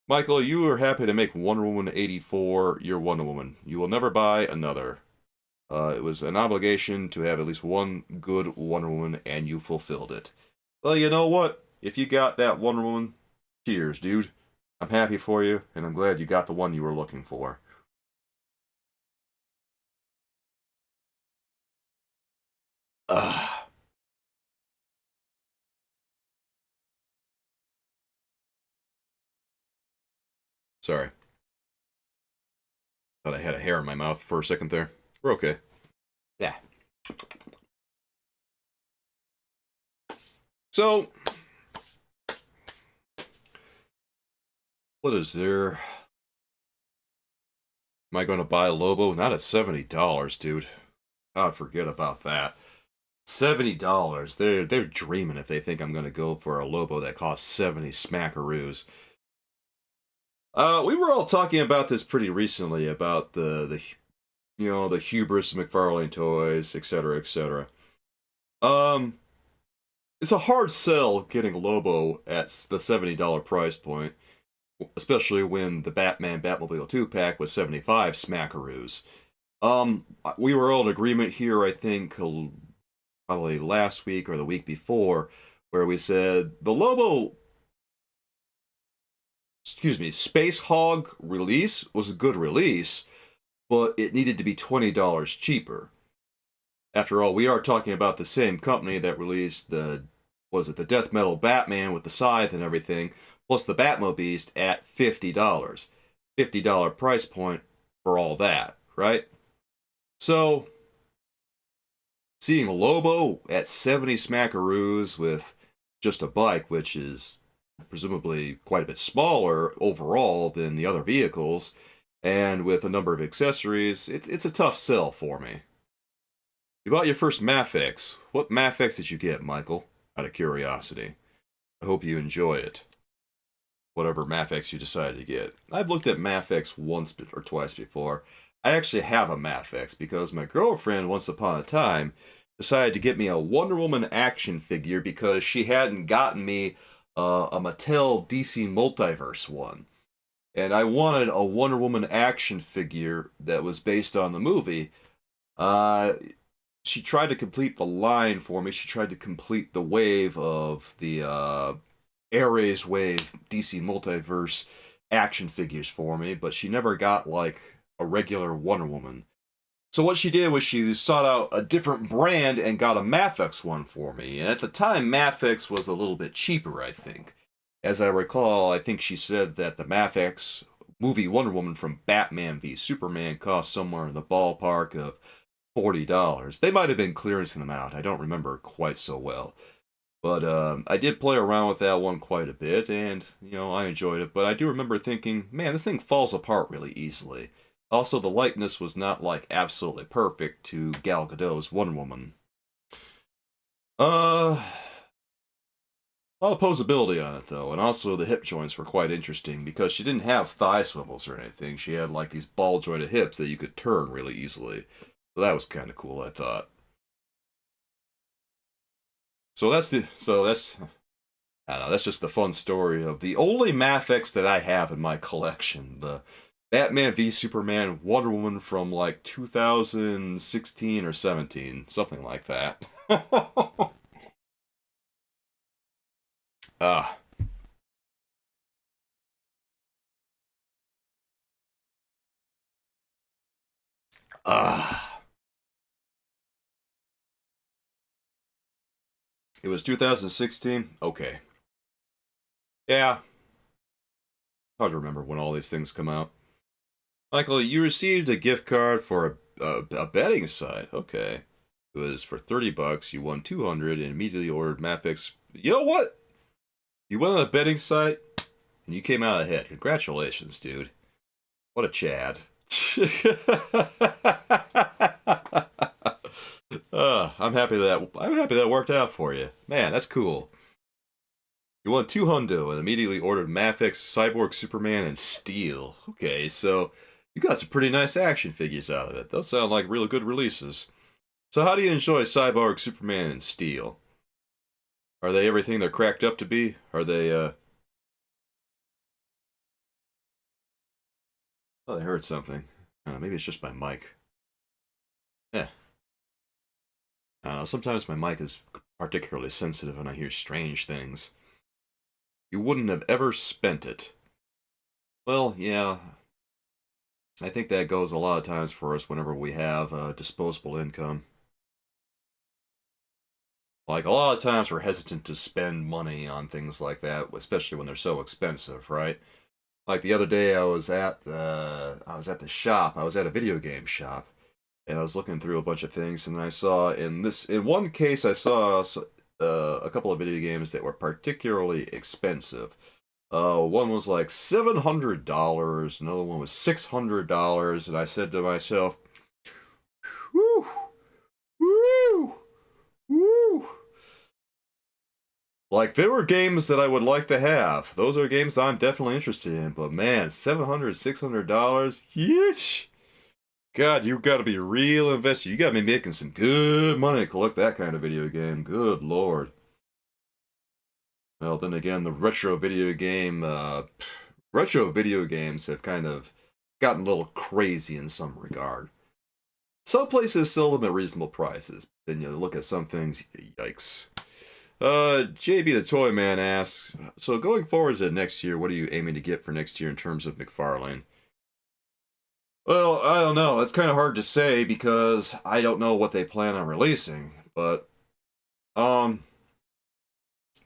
Michael, you were happy to make Wonder Woman 84 your Wonder Woman. You will never buy another. It was an obligation to have at least one good Wonder Woman, and you fulfilled it. Well, you know what? If you got that Wonder Woman, cheers, dude. I'm happy for you, and I'm glad you got the one you were looking for. Ugh. Sorry. Thought I had a hair in my mouth for a second there. We're okay. Yeah. So, what is there? Am I going to buy Lobo? Not at $70, dude. God, forget about that. $70. They're dreaming if they think I'm going to go for a Lobo that costs 70 smackaroos. We were all talking about this pretty recently, about the hubris of McFarlane Toys, etc., etc. Um, it's a hard sell getting Lobo at the $70 price point, especially when the Batman Batmobile 2 pack was 75 smackaroos. We were all in agreement here, I think, probably last week or the week before, where we said the Lobo, Space Hog release was a good release, but it needed to be $20 cheaper. After all, we are talking about the same company that released the Death Metal Batman with the scythe and everything, plus the Batmobeast at $50. $50 price point for all that, right? So, seeing Lobo at 70 smackaroos with just a bike, which is presumably quite a bit smaller overall than the other vehicles, and with a number of accessories, it's a tough sell for me. You bought your first Mafex. What Mafex did you get, Michael? Out of curiosity. I hope you enjoy it. Whatever Mafex you decided to get. I've looked at Mafex once or twice before. I actually have a Mafex because my girlfriend, once upon a time, decided to get me a Wonder Woman action figure because she hadn't gotten me a Mattel DC Multiverse one. And I wanted a Wonder Woman action figure that was based on the movie. She tried to complete the line for me. She tried to complete the wave of the Ares wave DC Multiverse action figures for me, but she never got like a regular Wonder Woman. So what she did was she sought out a different brand and got a Mafex one for me. And at the time, Mafex was a little bit cheaper, I think. As I recall, I think she said that the Mafex movie Wonder Woman from Batman v Superman cost somewhere in the ballpark of $40. They might have been clearancing them out. I don't remember quite so well. But I did play around with that one quite a bit, and, I enjoyed it. But I do remember thinking, man, this thing falls apart really easily. Also, the likeness was not, absolutely perfect to Gal Gadot's Wonder Woman. A lot of posability on it, though, and also the hip joints were quite interesting, because she didn't have thigh swivels or anything. She had, these ball-jointed hips that you could turn really easily. So that was kind of cool, I thought. I don't know, that's just the fun story of the only Mafex that I have in my collection. The Batman v Superman Wonder Woman from 2016 or 17, something like that. Ah, Ah. It was 2016? Okay. Yeah. Hard to remember when all these things come out. Michael, you received a gift card for a betting site. Okay. It was for $30. You won 200 and immediately ordered Mapix. You know what? You went on a betting site and you came out ahead. Congratulations, dude. What a Chad. I'm happy that worked out for you. Man, that's cool. You won two hundo and immediately ordered Mafex, Cyborg, Superman, and Steel. Okay, so you got some pretty nice action figures out of it. Those sound like really good releases. So how do you enjoy Cyborg, Superman, and Steel? Are they everything they're cracked up to be? Are they, Oh, I heard something. Maybe it's just my mic. Yeah. I don't know, sometimes my mic is particularly sensitive and I hear strange things. You wouldn't have ever spent it. Well, yeah. I think that goes a lot of times for us whenever we have disposable income. Like, a lot of times we're hesitant to spend money on things like that, especially when they're so expensive, right? Like the other day I was at the shop, I was at a video game shop, and I was looking through a bunch of things, and I saw in one case I saw a couple of video games that were particularly expensive. One was like $700, another one was $600, and I said to myself, "Whoo, whoo, whoo!" Like, there were games that I would like to have. Those are games I'm definitely interested in, but man, $700, $600, yeesh! God, you got to be real invested. You got to be making some good money to collect that kind of video game. Good lord. Well, then again, the retro video games have kind of gotten a little crazy in some regard. Some places sell them at reasonable prices. Then you look at some things, yikes. JB the Toy Man asks, so going forward to next year, what are you aiming to get for next year in terms of McFarlane? Well, I don't know. It's kind of hard to say because I don't know what they plan on releasing. But, um,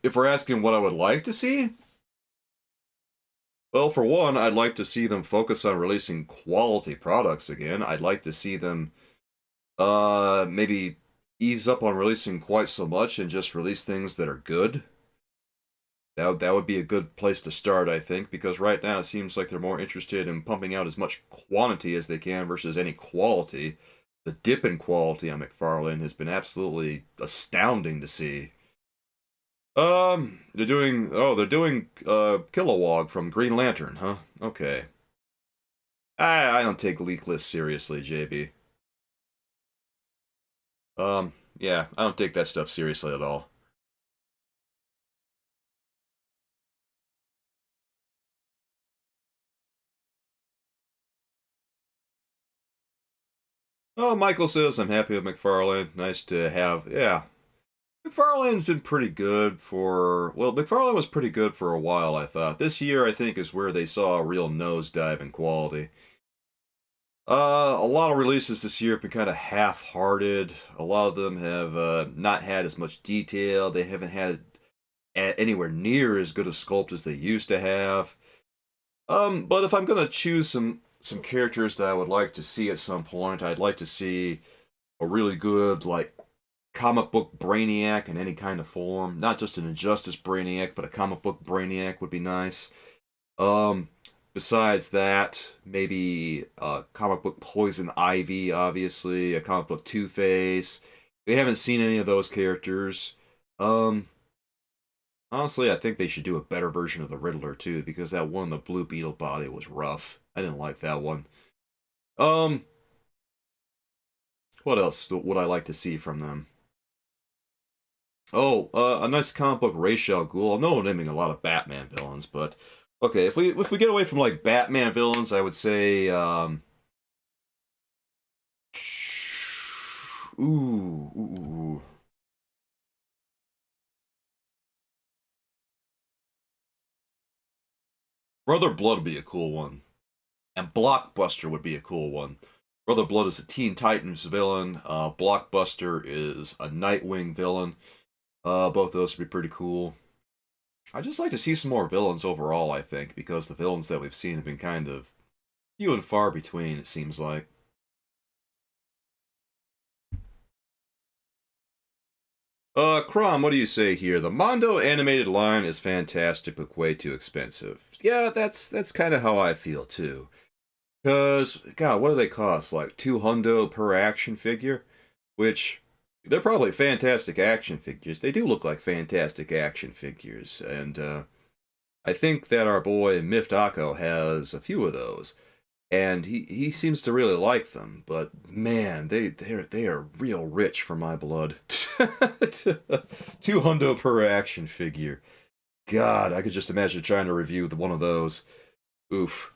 if we're asking what I would like to see, well, for one, I'd like to see them focus on releasing quality products again. I'd like to see them, maybe ease up on releasing quite so much and just release things that are good. That would be a good place to start, I think, because right now it seems like they're more interested in pumping out as much quantity as they can versus any quality. The dip in quality on McFarlane has been absolutely astounding to see. They're doing Kilowog from Green Lantern, huh? Okay. I don't take leak lists seriously, JB. Yeah, I don't take that stuff seriously at all. Oh, Michael says I'm happy with McFarlane. Nice to have, yeah. McFarlane's been pretty good McFarlane was pretty good for a while, I thought. This year, I think, is where they saw a real nosedive in quality. A lot of releases this year have been kind of half-hearted. A lot of them have not had as much detail. They haven't had anywhere near as good a sculpt as they used to have. But if I'm gonna choose some characters that I would like to see at some point, I'd like to see a really good like comic book Brainiac in any kind of form. Not just an Injustice Brainiac, but a comic book Brainiac would be nice. Um, Besides that, maybe a comic book Poison Ivy, obviously, a comic book Two Face. We haven't seen any of those characters. Um, Honestly, I think they should do a better version of the Riddler too, because that one, the Blue Beetle body, was rough. I didn't like that one. Um, what else would I like to see from them? Oh, a nice comic book Ra's al Ghul. I know I'm naming a lot of Batman villains, but okay, if we get away from like Batman villains, I would say ooh. Brother Blood would be a cool one, and Blockbuster would be a cool one. Brother Blood is a Teen Titans villain. Blockbuster is a Nightwing villain. Both of those would be pretty cool. I'd just like to see some more villains overall, I think, because the villains that we've seen have been kind of few and far between, it seems like. Crom, what do you say here? The Mondo animated line is fantastic, but way too expensive. Yeah, that's kind of how I feel too. Cause God, what do they cost? Like $200 per action figure, which they're probably fantastic action figures. They do look like fantastic action figures, and I think that our boy Miftako has a few of those, and he seems to really like them. But man, they are real rich for my blood. $200 per action figure. God, I could just imagine trying to review one of those. Oof.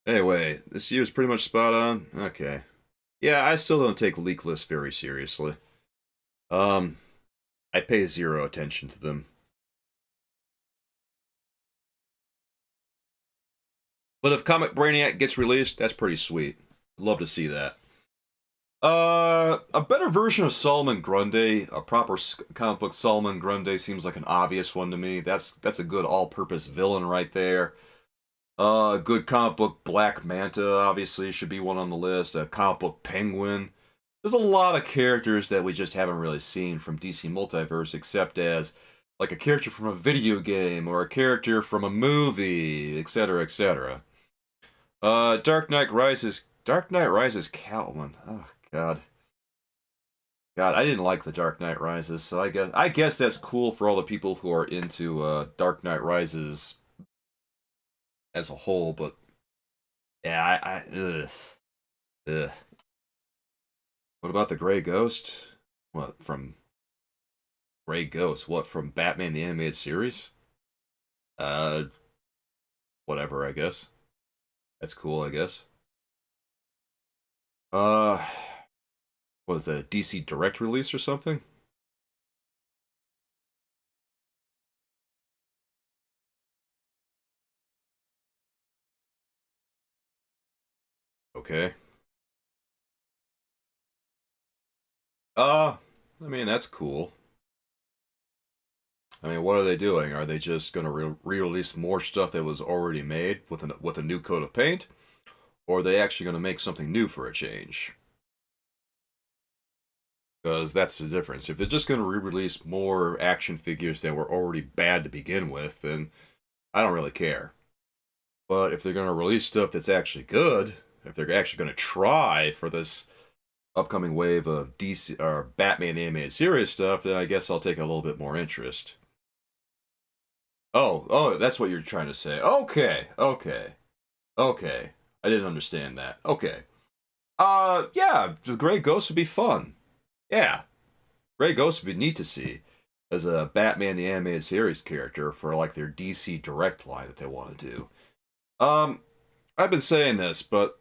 Anyway, this year's pretty much spot on. Okay. Yeah, I still don't take leak lists very seriously. Um, I pay zero attention to them. But if Comic Brainiac gets released, that's pretty sweet. Love to see that. A better version of Solomon Grundy, a proper comic book Solomon Grundy seems like an obvious one to me. That's a good all-purpose villain right there. A good comic book Black Manta obviously should be one on the list. A comic book Penguin. There's a lot of characters that we just haven't really seen from DC Multiverse, except as like a character from a video game or a character from a movie, etc., etc. Dark Knight Rises Catwoman. Oh God. God, I didn't like the Dark Knight Rises, so I guess that's cool for all the people who are into Dark Knight Rises as a whole, but yeah, ugh. Ugh. What about the Gray Ghost? What from Gray Ghost? What from Batman the Animated Series? Uh, whatever, I guess. That's cool, I guess. Uh, what is that? A DC Direct release or something? Okay. I mean that's cool. I mean, what are they doing? Are they just gonna re-release more stuff that was already made with a new coat of paint, or are they actually gonna make something new for a change? Because that's the difference. If they're just gonna re-release more action figures that were already bad to begin with, then I don't really care. But if they're gonna release stuff that's actually good, if they're actually gonna try for this upcoming wave of DC or Batman animated series stuff, then I guess I'll take a little bit more interest. Oh, that's what you're trying to say. Okay, okay, okay. I didn't understand that. Okay. Yeah, the Gray Ghost would be fun. Yeah, Gray Ghost would be neat to see as a Batman the Animated Series character for like their DC Direct line that they want to do. Um, I've been saying this, but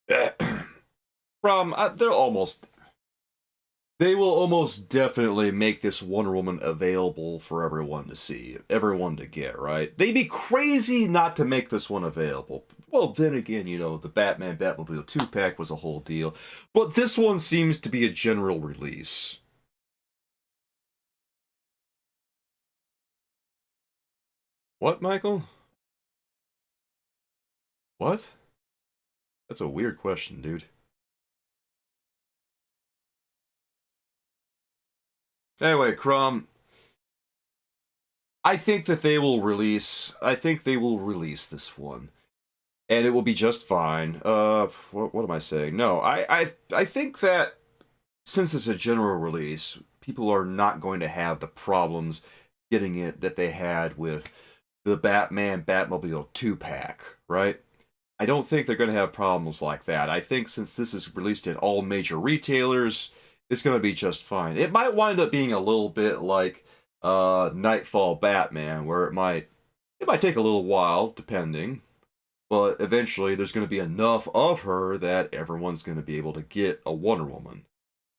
they're almost they will almost definitely make this Wonder Woman available for everyone to see, everyone to get, right? They'd be crazy not to make this one available. Well, then again, the Batman Batmobile 2-pack was a whole deal. But this one seems to be a general release. What, Michael? What? That's a weird question, dude. Anyway, Crumb, I think they will release this one. And it will be just fine. What am I saying? No, I think that since it's a general release, people are not going to have the problems getting it that they had with the Batman Batmobile 2-pack, right? I don't think they're going to have problems like that. I think since this is released at all major retailers, it's going to be just fine. It might wind up being a little bit like Nightfall Batman, where it might take a little while, depending, but eventually there's going to be enough of her that everyone's going to be able to get a Wonder Woman.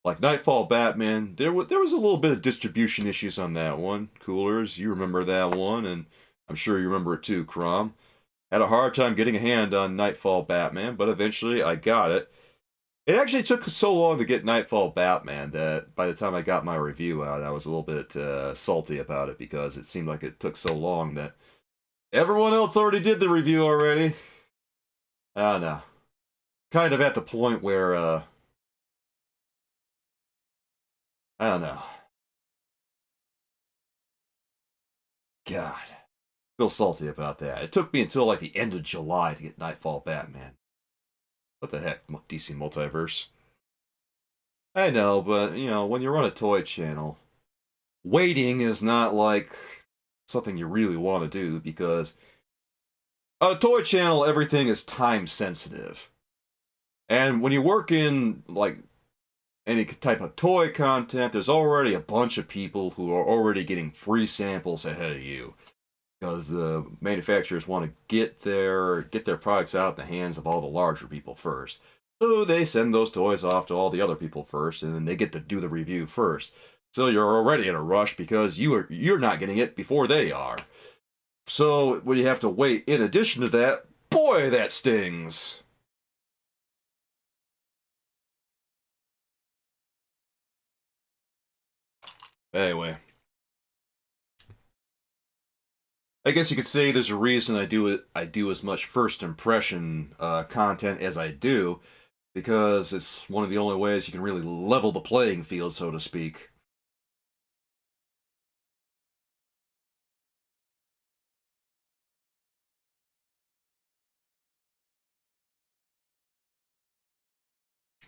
Like Nightfall Batman, there was a little bit of distribution issues on that one. Coolers, you remember that one, and I'm sure you remember it too, Crom. Had a hard time getting a hand on Nightfall Batman, but eventually I got it. It actually took so long to get Nightfall Batman that by the time I got my review out, I was a little bit salty about it because it seemed like it took so long that everyone else already did the review already. I don't know. Kind of at the point where, I don't know. God. Feel salty about that. It took me until like the end of July to get Nightfall Batman. What the heck, DC Multiverse? I know, but, you know, when you run a toy channel, waiting is not like something you really want to do because on a toy channel, everything is time sensitive. And when you work in, like, any type of toy content, there's already a bunch of people who are already getting free samples ahead of you. Because the manufacturers want to get their products out in the hands of all the larger people first. So they send those toys off to all the other people first, and then they get to do the review first. So you're already in a rush because you're not getting it before they are. So when you have to wait, in addition to that, boy, that stings. Anyway. I guess you could say there's a reason I do as much first impression content as I do, because it's one of the only ways you can really level the playing field, so to speak.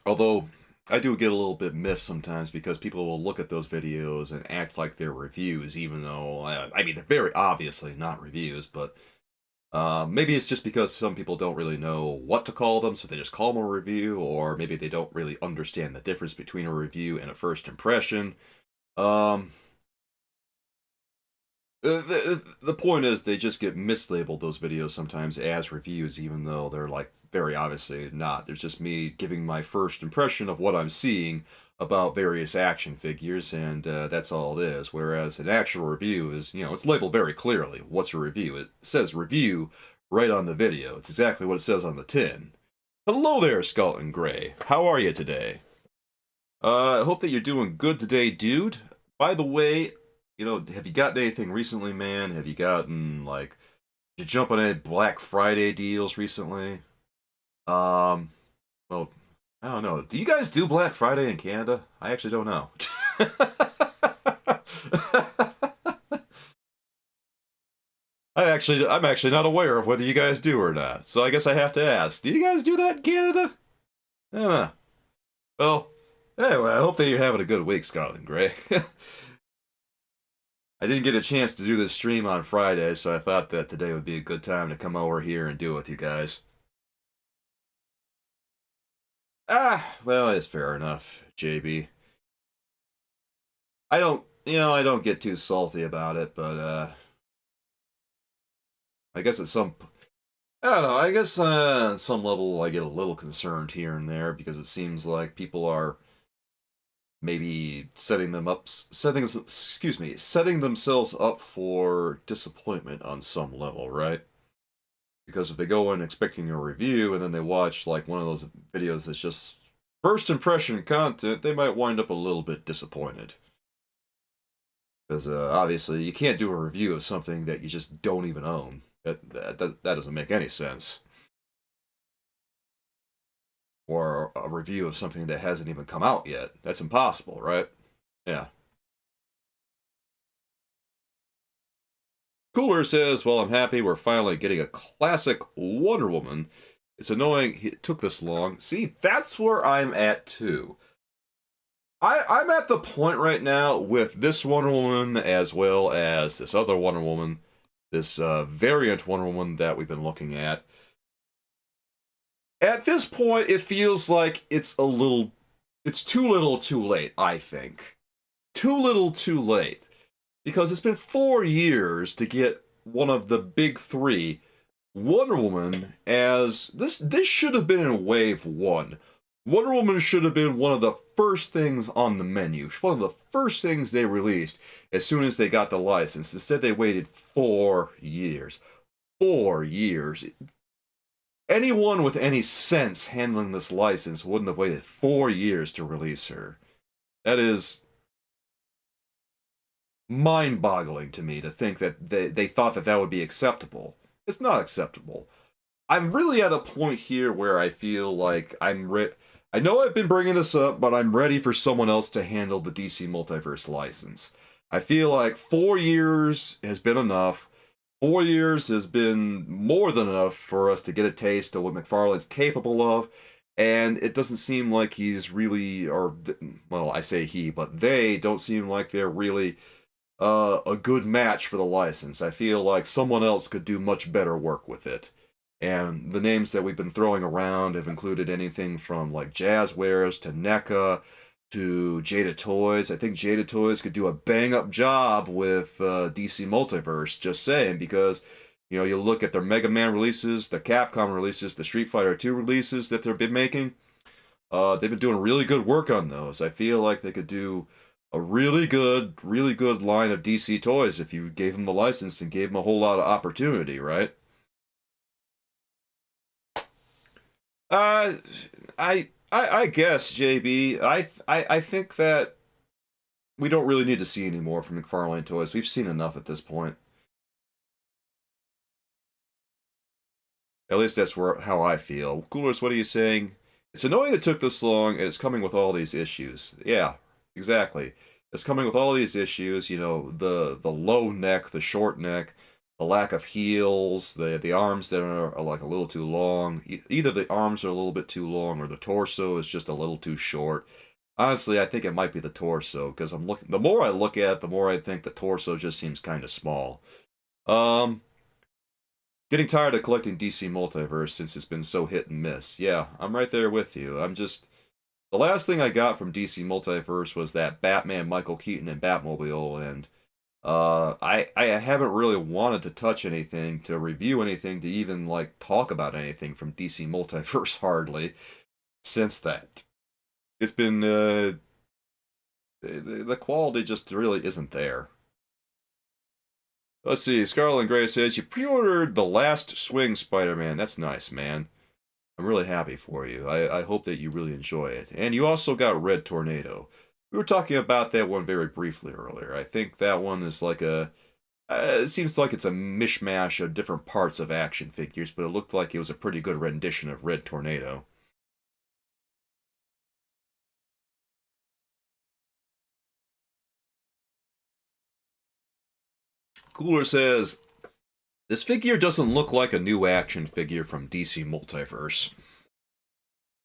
Although, I do get a little bit miffed sometimes because people will look at those videos and act like they're reviews, even though, I mean, they're very obviously not reviews, but maybe it's just because some people don't really know what to call them, so they just call them a review, or maybe they don't really understand the difference between a review and a first impression. Um, the point is they just get mislabeled, those videos sometimes, as reviews, even though they're like very obviously not. There's just me giving my first impression of what I'm seeing about various action figures, and that's all it is. Whereas an actual review is, you know, it's labeled very clearly. What's a review? It says review right on the video. It's exactly what it says on the tin. Hello there, Skull and Gray. How are you today? I hope that you're doing good today, dude. By the way, you know, have you gotten anything recently, man? Have you gotten, like, did you jump on any Black Friday deals recently? Well, I don't know. Do you guys do Black Friday in Canada? I actually don't know. I'm actually not aware of whether you guys do or not. So I guess I have to ask. Do you guys do that in Canada? I don't know. Well, anyway, I hope that you're having a good week, Scarlet Gray. I didn't get a chance to do this stream on Friday, so I thought that today would be a good time to come over here and do it with you guys. Ah, well, it's fair enough, JB. I don't get too salty about it, but, I guess I don't know, I guess, on some level I get a little concerned here and there, because it seems like people are maybe setting themselves up for disappointment on some level, right? Because if they go in expecting a review and then they watch like one of those videos that's just first impression content, they might wind up a little bit disappointed. Because obviously you can't do a review of something that you just don't even own. That doesn't make any sense. Or a review of something that hasn't even come out yet. That's impossible, right? Yeah. Cooler says, well, I'm happy we're finally getting a classic Wonder Woman. It's annoying it took this long. See, that's where I'm at, too. I'm at the point right now with this Wonder Woman as well as this other Wonder Woman, this variant Wonder Woman that we've been looking at. At this point, it feels like it's too little too late, I think. Too little too late. Because it's been 4 years to get one of the big three, Wonder Woman, as this should have been in wave 1. Wonder Woman should have been one of the first things on the menu, one of the first things they released as soon as they got the license. Instead, they waited 4 years. 4 years. Anyone with any sense handling this license wouldn't have waited 4 years to release her. That is mind-boggling to me to think that they thought that that would be acceptable. It's not acceptable. I'm really at a point here where I feel like I know I've been bringing this up, but I'm ready for someone else to handle the DC Multiverse license. I feel like 4 years has been enough. 4 years has been more than enough for us to get a taste of what McFarlane's capable of, and it doesn't seem like he's really, well, I say he, but they don't seem like they're really a good match for the license. I feel like someone else could do much better work with it. And the names that we've been throwing around have included anything from like Jazzwares to NECA to Jada Toys. I think Jada Toys could do a bang-up job with DC Multiverse, just saying, because, you know, you look at their Mega Man releases, the Capcom releases, the Street Fighter 2 releases that they've been making. They've been doing really good work on those. I feel like they could do a really good line of DC toys if you gave them the license and gave them a whole lot of opportunity, right? Uh, I guess, JB. I think that we don't really need to see any more from McFarlane Toys. We've seen enough at this point. At least that's how I feel. Coolers, what are you saying? It's annoying it took this long, and it's coming with all these issues. Yeah, exactly. It's coming with all these issues. You know, the low neck, the short neck, the lack of heels, the arms that are like a little too long. Either the arms are a little bit too long, or the torso is just a little too short. Honestly, I think it might be the torso, because I'm looking. The more I look at it, the more I think the torso just seems kind of small. Um, Getting tired of collecting DC Multiverse since it's been so hit and miss. Yeah, I'm right there with you. The last thing I got from DC Multiverse was that Batman, Michael Keaton, and Batmobile, and I haven't really wanted to touch anything, to review anything, to even like talk about anything from DC Multiverse hardly since that. It's been the quality just really isn't there. Let's see. Scarlet and Gray says you pre-ordered the Last Swing Spider-Man. That's nice, man. I'm really happy for you. I hope that you really enjoy it. And you also got Red Tornado. We were talking about that one very briefly earlier. I think that one is like it seems like it's a mishmash of different parts of action figures, but it looked like it was a pretty good rendition of Red Tornado. Cooler says, this figure doesn't look like a new action figure from DC Multiverse.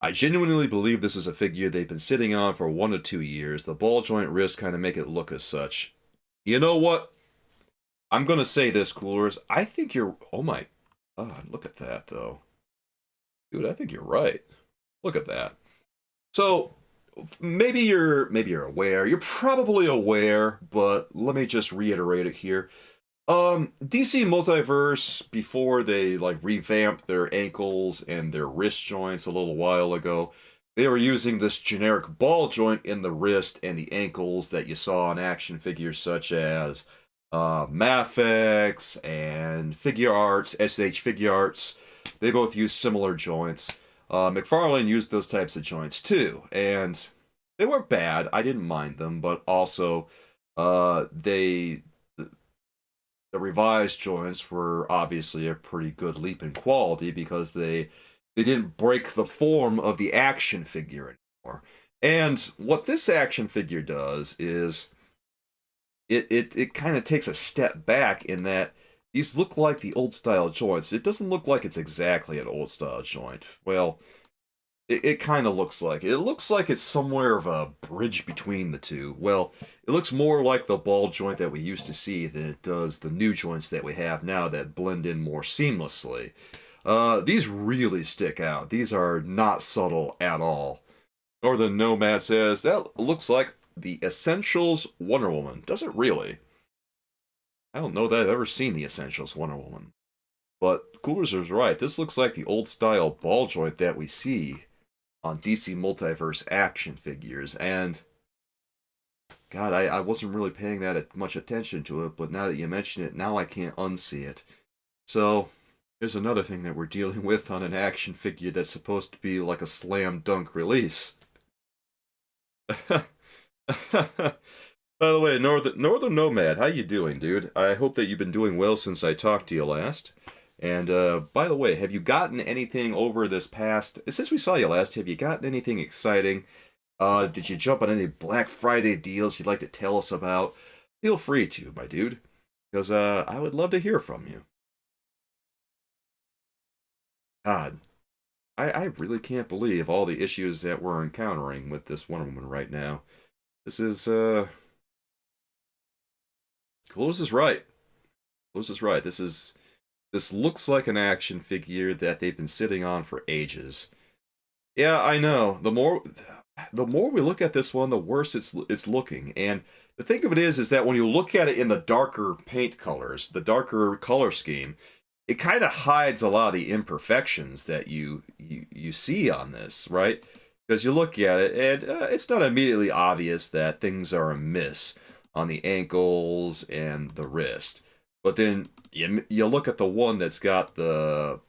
I genuinely believe this is a figure they've been sitting on for 1 to 2 years. The ball joint wrists kind of make it look as such. You know what? I'm going to say this, Coolers. I think you're... Oh my God, look at that, though. Dude, I think you're right. Look at that. So, maybe you're aware. You're probably aware, but let me just reiterate it here. DC Multiverse, before they like revamped their ankles and their wrist joints a little while ago, they were using this generic ball joint in the wrist and the ankles that you saw on action figures such as Mafex and Figure Arts, SH Figure Arts. They both use similar joints. McFarlane used those types of joints too, and they weren't bad. I didn't mind them, but also the revised joints were obviously a pretty good leap in quality because they didn't break the form of the action figure anymore. And what this action figure does is it kind of takes a step back in that these look like the old style joints. It doesn't look like it's exactly an old style joint. Well, it kind of looks like it. It looks like it's somewhere of a bridge between the two. Well, it looks more like the ball joint that we used to see than it does the new joints that we have now that blend in more seamlessly. These really stick out. These are not subtle at all. Northern Nomad says, that looks like the Essentials Wonder Woman. Does it really? I don't know that I've ever seen the Essentials Wonder Woman. But Coolers is right. This looks like the old style ball joint that we see on DC Multiverse action figures, and God, I wasn't really paying that much attention to it, but now that you mention it, now I can't unsee it. So, Here's another thing that we're dealing with on an action figure that's supposed to be like a slam dunk release. By the way, Northern Nomad, how you doing, dude? I hope that you've been doing well since I talked to you last. And by the way, have you gotten anything over this past since we saw you last? Have you gotten anything exciting? Did you jump on any Black Friday deals you'd like to tell us about? Feel free to, my dude, because I would love to hear from you. God, I really can't believe all the issues that we're encountering with this Wonder Woman right now. This is Close is right. Close is right. This looks like an action figure that they've been sitting on for ages. Yeah, I know. The more we look at this one, the worse it's looking. And the thing of it is that when you look at it in the darker paint colors, the darker color scheme, it kind of hides a lot of the imperfections that you see on this, right? Because you look at it and it's not immediately obvious that things are amiss on the ankles and the wrist. But then you look at the one that's got the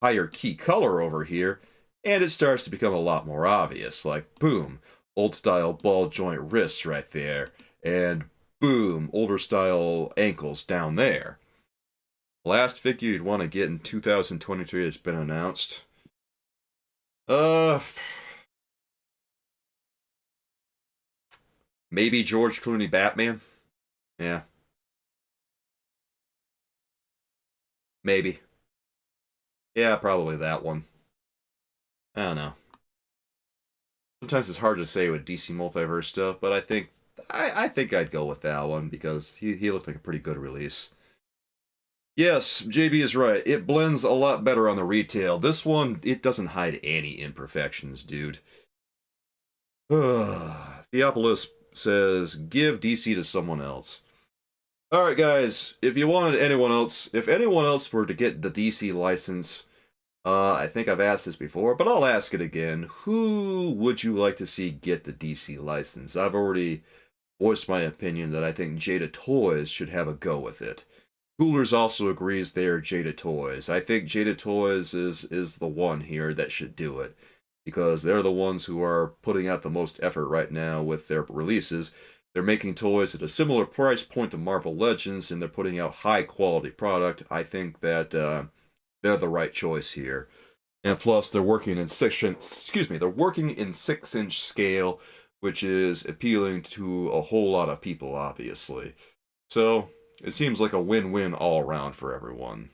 higher key color over here, and it starts to become a lot more obvious. Like, boom, old style ball joint wrists right there, and boom, older style ankles down there. Last figure you'd want to get in 2023 has been announced. Maybe George Clooney Batman? Yeah, maybe. Yeah, probably that one. I don't know. Sometimes it's hard to say with DC Multiverse stuff, but I think I'd go with that one because he looked like a pretty good release. Yes, JB is right. It blends a lot better on the retail. This one, it doesn't hide any imperfections, dude. Theopolis says, give DC to someone else. Alright, guys, if anyone else were to get the DC license, I think I've asked this before, but I'll ask it again. Who would you like to see get the DC license? I've already voiced my opinion that I think Jada Toys should have a go with it. Coolers also agrees they are Jada Toys. I think Jada Toys is the one here that should do it, because they're the ones who are putting out the most effort right now with their releases. They're making toys at a similar price point to Marvel Legends, and they're putting out high quality product. I think that they're the right choice here. And plus, they're working in 6-inch scale, which is appealing to a whole lot of people, obviously. So it seems like a win-win all around for everyone.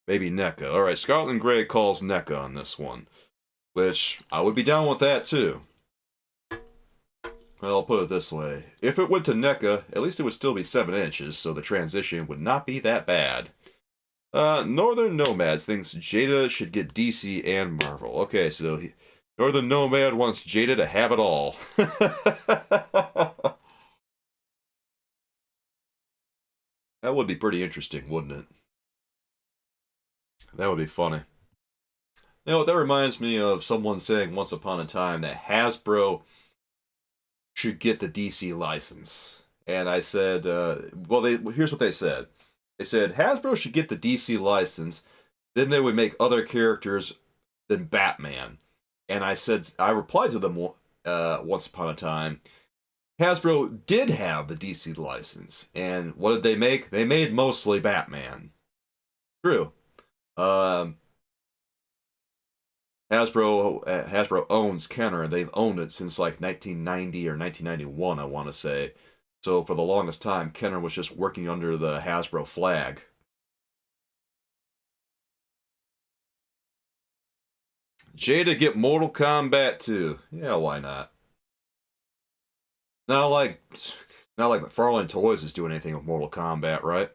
Maybe NECA. All right, Scotland Gray calls NECA on this one, which I would be down with that too. Well, I'll put it this way. If it went to NECA, at least it would still be 7 inches, so the transition would not be that bad. Northern Nomads thinks Jada should get DC and Marvel. Okay, so Northern Nomad wants Jada to have it all. That would be pretty interesting, wouldn't it? That would be funny. You know, that reminds me of someone saying once upon a time that Hasbro should get the DC license. And I said, here's what they said. They said Hasbro should get the DC license, then they would make other characters than Batman. And I replied to them once upon a time, Hasbro did have the DC license. And what did they make? They made mostly Batman. True. Hasbro owns Kenner, and they've owned it since like 1990 or 1991, I want to say. So for the longest time, Kenner was just working under the Hasbro flag. Jada get Mortal Kombat 2. Yeah, why not? Not like McFarlane Toys is doing anything with Mortal Kombat, right?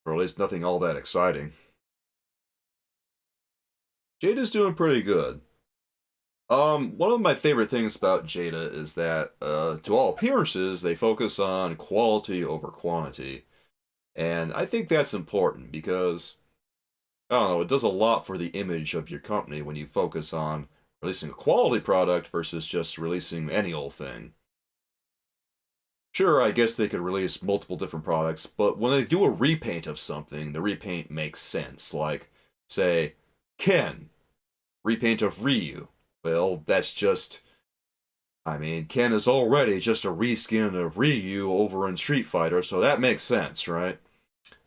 Or at least nothing all that exciting. Jada's doing pretty good. One of my favorite things about Jada is that, to all appearances, they focus on quality over quantity. And I think that's important because, I don't know, it does a lot for the image of your company when you focus on releasing a quality product versus just releasing any old thing. Sure, I guess they could release multiple different products, but when they do a repaint of something, the repaint makes sense. Like, say, Ken, repaint of Ryu. Well, that's just. I mean, Ken is already just a reskin of Ryu over in Street Fighter, so that makes sense, right?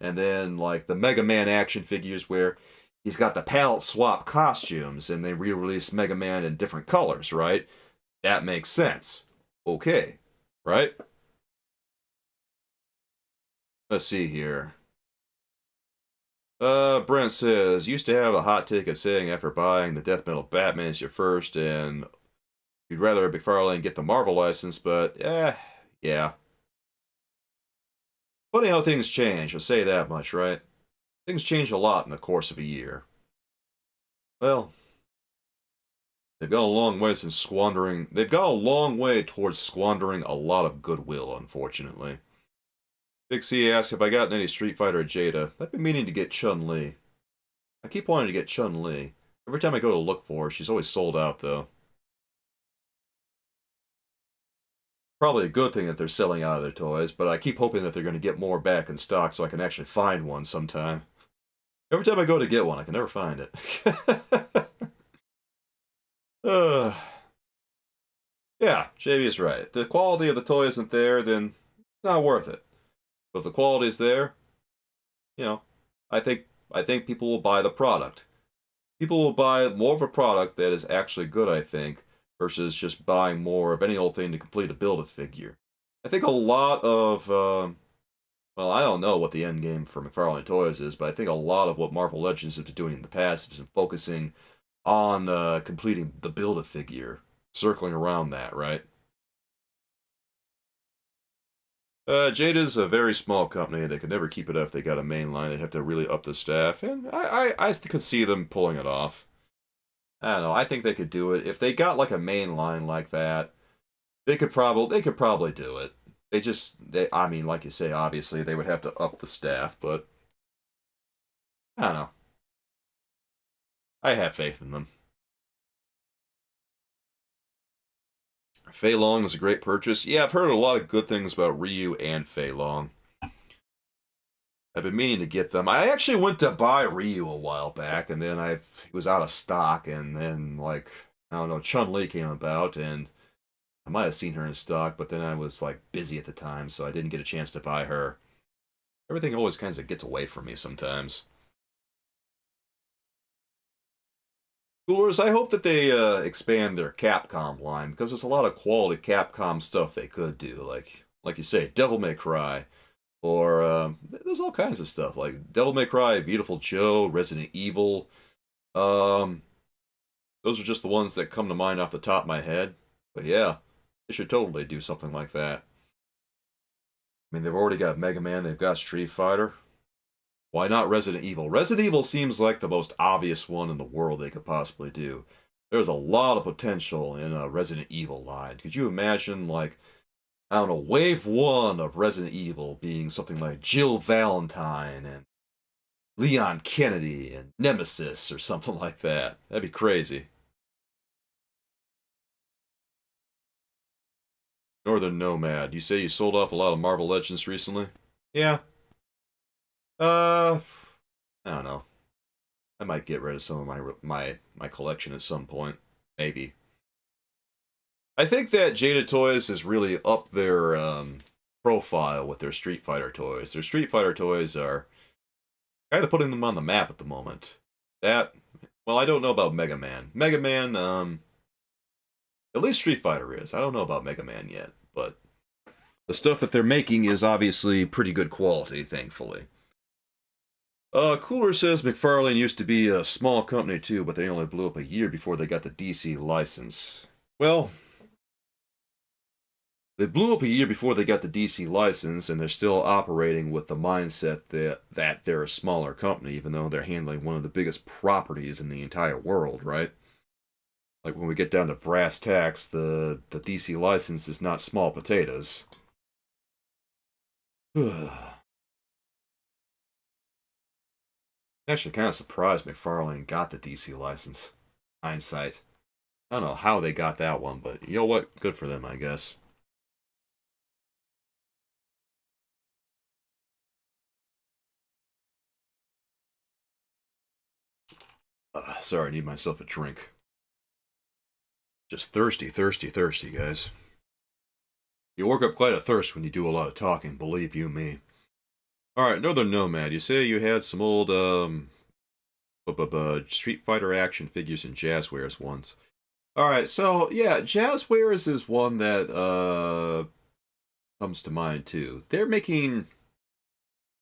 And then, like, the Mega Man action figures where he's got the palette swap costumes and they re release Mega Man in different colors, right? That makes sense. Okay, right? Let's see here. Brent says, used to have a hot take of saying after buying the Death Metal Batman is your first, and you'd rather McFarlane get the Marvel license, but, yeah. Funny how things change, I'll say that much, right? Things change a lot in the course of a year. Well, they've gone a long way since squandering. They've gone a long way towards squandering a lot of goodwill, unfortunately. Big C asks, have I gotten any Street Fighter Jada? I've been meaning to get Chun-Li. I keep wanting to get Chun-Li. Every time I go to look for her, she's always sold out, though. Probably a good thing that they're selling out of their toys, but I keep hoping that they're going to get more back in stock so I can actually find one sometime. Every time I go to get one, I can never find it. Yeah, JB is right. If the quality of the toy isn't there, then it's not worth it. But if the quality is there, you know, I think people will buy the product. People will buy more of a product that is actually good, I think, versus just buying more of any old thing to complete a Build-A-Figure. I think a lot of, well, I don't know what the end game for McFarlane Toys is, but I think a lot of what Marvel Legends has been doing in the past has been focusing on completing the Build-A-Figure, circling around that, right? Jada's a very small company. They could never keep it up if they got a main line. They'd have to really up the staff, and I could see them pulling it off. I don't know. I think they could do it if they got like a main line like that. They could probably do it. I mean, like you say, obviously they would have to up the staff, but I don't know. I have faith in them. Fei Long is a great purchase. Yeah, I've heard a lot of good things about Ryu and Fei Long. I've been meaning to get them. I actually went to buy Ryu a while back, and then it was out of stock, and then like I don't know, Chun-Li came about, and I might have seen her in stock, but then I was like busy at the time, so I didn't get a chance to buy her. Everything always kind of gets away from me sometimes. Coolers, I hope that they expand their Capcom line because there's a lot of quality Capcom stuff they could do, like you say, Devil May Cry, or there's all kinds of stuff like Devil May Cry, Beautiful Joe, Resident Evil. Um, those are just the ones that come to mind off the top of my head. But yeah, they should totally do something like that. I mean, they've already got Mega Man, they've got Street Fighter. Why not Resident Evil? Resident Evil seems like the most obvious one in the world they could possibly do. There's a lot of potential in a Resident Evil line. Could you imagine, like, I don't know, wave one of Resident Evil being something like Jill Valentine and Leon Kennedy and Nemesis or something like that? That'd be crazy. Northern Nomad, you say you sold off a lot of Marvel Legends recently? Yeah. Uh, I don't know. I might get rid of some of my collection at some point. Maybe. I think that Jada Toys has really upped their profile with their Street Fighter toys. Their Street Fighter toys are kind of putting them on the map at the moment. That, well, I don't know about Mega Man. Mega Man, at least Street Fighter is. I don't know about Mega Man yet, but the stuff that they're making is obviously pretty good quality, thankfully. Cooler says McFarlane used to be a small company too, but they only blew up a year before they got the DC license. Well, they blew up a year before they got the DC license, and they're still operating with the mindset that they're a smaller company, even though they're handling one of the biggest properties in the entire world, right? Like when we get down to brass tacks, the DC license is not small potatoes. Actually, kind of surprised McFarlane got the DC license. Hindsight. I don't know how they got that one, but you know what? Good for them, I guess. Sorry, I need myself a drink. Just thirsty, thirsty, thirsty, guys. You work up quite a thirst when you do a lot of talking, believe you me. Alright, Northern Nomad, you say you had some old, Street Fighter action figures and Jazzwares once. Alright, so, yeah, Jazzwares is one that, comes to mind, too. They're making...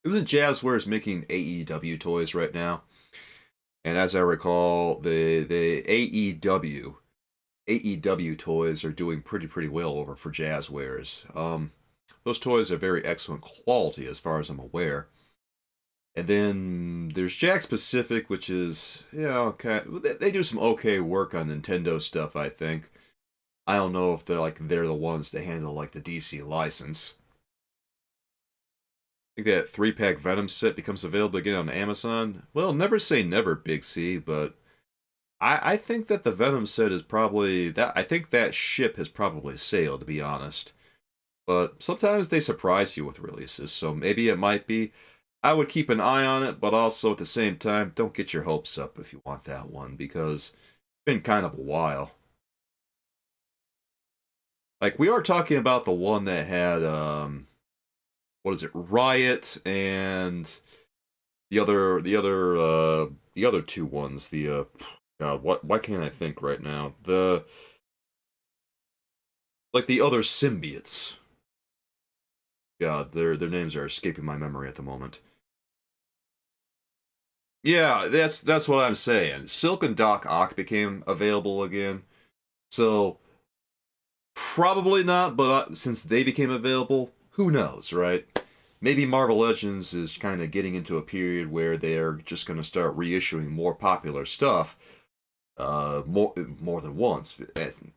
Isn't Jazzwares making AEW toys right now? And as I recall, the AEW toys are doing pretty well over for Jazzwares. Those toys are very excellent quality as far as I'm aware. And then there's Jakks Pacific, which is, they do some okay work on Nintendo stuff, I think. I don't know if they're the ones to handle like the DC license. I think that 3-pack Venom set becomes available again on Amazon. Well, never say never, Big C, but I think that the Venom set is probably that. I think that ship has probably sailed, to be honest. But sometimes they surprise you with releases, so maybe it might be. I would keep an eye on it, but also at the same time, don't get your hopes up if you want that one, because it's been kind of a while. Like, we are talking about the one that had, what is it, Riot, and the other two ones, God, why can't I think right now? The other symbiotes. God, their names are escaping my memory at the moment. Yeah, that's what I'm saying. Silk and Doc Ock became available again. So, probably not, but since they became available, who knows, right? Maybe Marvel Legends is kind of getting into a period where they're just going to start reissuing more popular stuff more than once.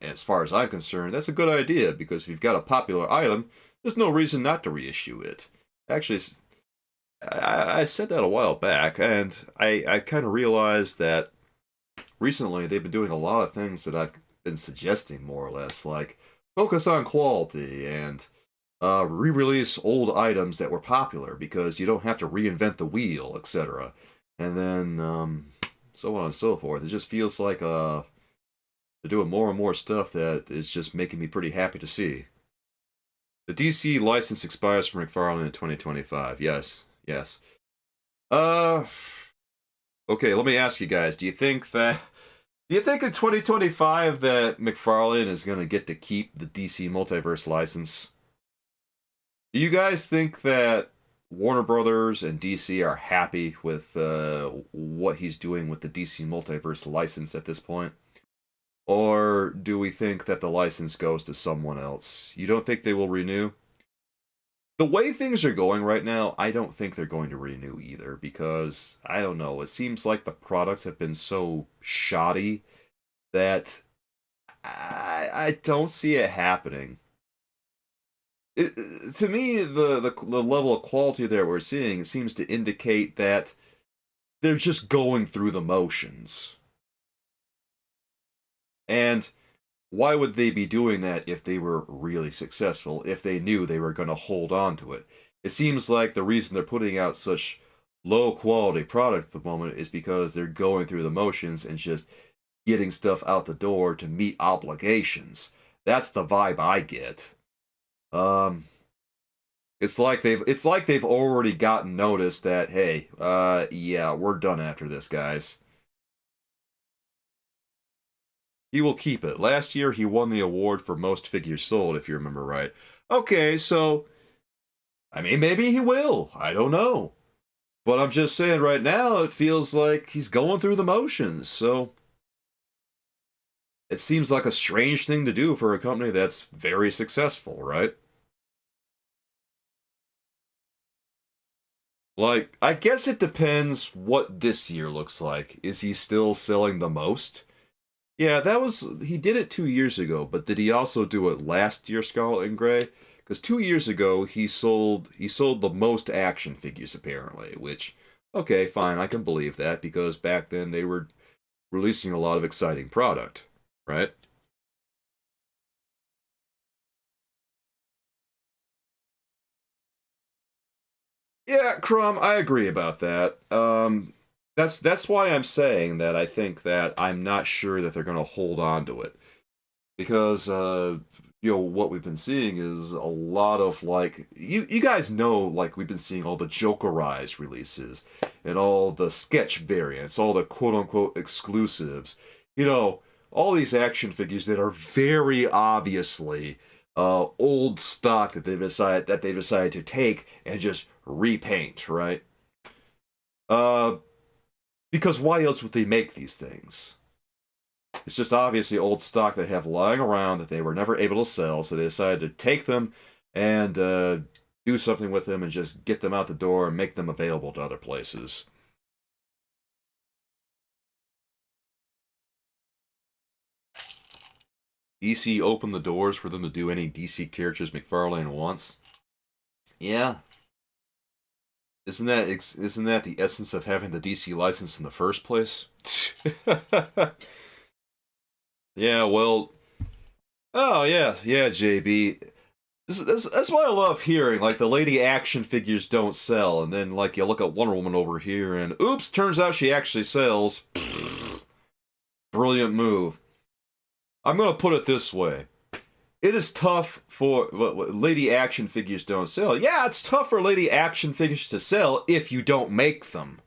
As far as I'm concerned, that's a good idea, because if you've got a popular item, there's no reason not to reissue it. Actually, I said that a while back, and I kind of realized that recently they've been doing a lot of things that I've been suggesting, more or less, like focus on quality and re-release old items that were popular, because you don't have to reinvent the wheel, etc. And then so on and so forth. It just feels like they're doing more and more stuff that is just making me pretty happy to see. The DC license expires for McFarlane in 2025. Yes, yes. Uh, okay. Let me ask you guys: Do you think in 2025 that McFarlane is going to get to keep the DC Multiverse license? Do you guys think that Warner Brothers and DC are happy with what he's doing with the DC Multiverse license at this point? Or do we think that the license goes to someone else? You don't think they will renew? The way things are going right now, I don't think they're going to renew either, because, I don't know, it seems like the products have been so shoddy that I don't see it happening. To me, the level of quality that we're seeing seems to indicate that they're just going through the motions. And why would they be doing that if they were really successful, if they knew they were going to hold on to it? It seems like the reason they're putting out such low quality product at the moment is because they're going through the motions and just getting stuff out the door to meet obligations. That's the vibe I get. It's like they've already gotten notice that, hey, yeah, we're done after this, guys. He will keep it. Last year, he won the award for most figures sold, if you remember right. Okay, so, I mean, maybe he will. I don't know. But I'm just saying right now, it feels like he's going through the motions, so it seems like a strange thing to do for a company that's very successful, right? Like, I guess it depends what this year looks like. Is he still selling the most? Yeah, he did it 2 years ago, but did he also do it last year, Scarlet and Gray? Because 2 years ago he sold the most action figures apparently, which, okay, fine, I can believe that, because back then they were releasing a lot of exciting product, right? Yeah, Crumb, I agree about that. that's why I'm saying that I think that I'm not sure that they're going to hold on to it. Because what we've been seeing is a lot of, like, you guys know, like, we've been seeing all the Jokerized releases and all the sketch variants, all the quote-unquote exclusives, all these action figures that are very obviously old stock that they decided to take and just repaint, right? Because why else would they make these things? It's just obviously old stock they have lying around that they were never able to sell, so they decided to take them and do something with them and just get them out the door and make them available to other places. DC opened the doors for them to do any DC characters McFarlane wants. Yeah. Isn't that the essence of having the DC license in the first place? Yeah, well, oh yeah, JB. That's what I love hearing. Like, the lady action figures don't sell, and then, like, you look at Wonder Woman over here, and oops, turns out she actually sells. Brilliant move. I'm gonna put it this way: it is tough for lady action figures don't sell. Yeah, it's tough for lady action figures to sell if you don't make them.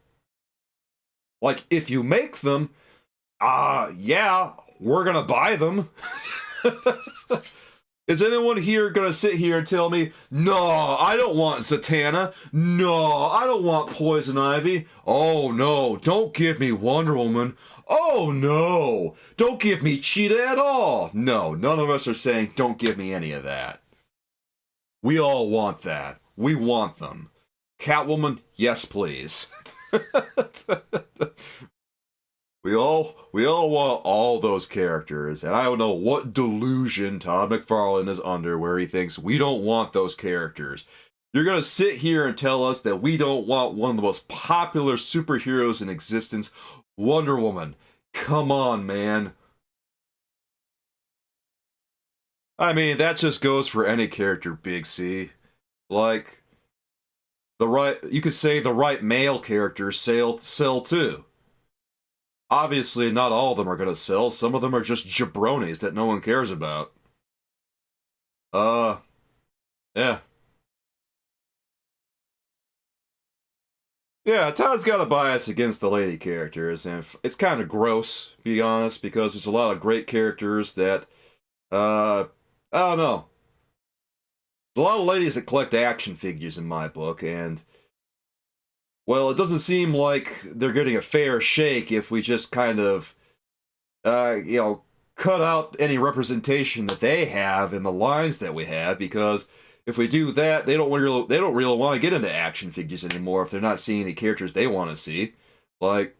Like, if you make them, yeah, we're gonna buy them. Is anyone here gonna sit here and tell me, no, I don't want Zatanna, no, I don't want Poison Ivy, oh no, don't give me Wonder Woman, oh no, don't give me Cheetah at all. No, none of us are saying don't give me any of that. We all want that. We want them. Catwoman, yes please. We all want all those characters, and I don't know what delusion Todd McFarlane is under where he thinks we don't want those characters. You're gonna sit here and tell us that we don't want one of the most popular superheroes in existence, Wonder Woman. Come on, man. I mean, that just goes for any character, Big C. Like, you could say the right male characters sell too. Obviously, not all of them are going to sell. Some of them are just jabronis that no one cares about. Yeah. Yeah, Todd's got a bias against the lady characters, and it's kind of gross, to be honest, because there's a lot of great characters that, I don't know. A lot of ladies that collect action figures in my book, and, well, it doesn't seem like they're getting a fair shake if we just kind of, cut out any representation that they have in the lines that we have, because if we do that, they don't really want to get into action figures anymore if they're not seeing the characters they want to see. Like,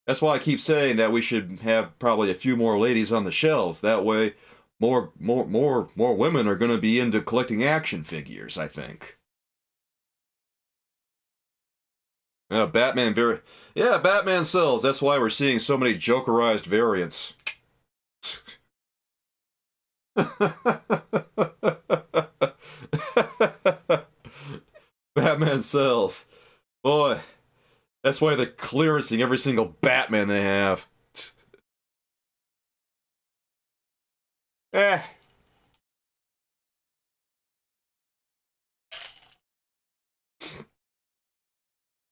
that's why I keep saying that we should have probably a few more ladies on the shelves. That way, more women are going to be into collecting action figures, I think. Batman sells. That's why we're seeing so many Jokerized variants. Batman sells. Boy, that's why they're clearancing every single Batman they have. Eh.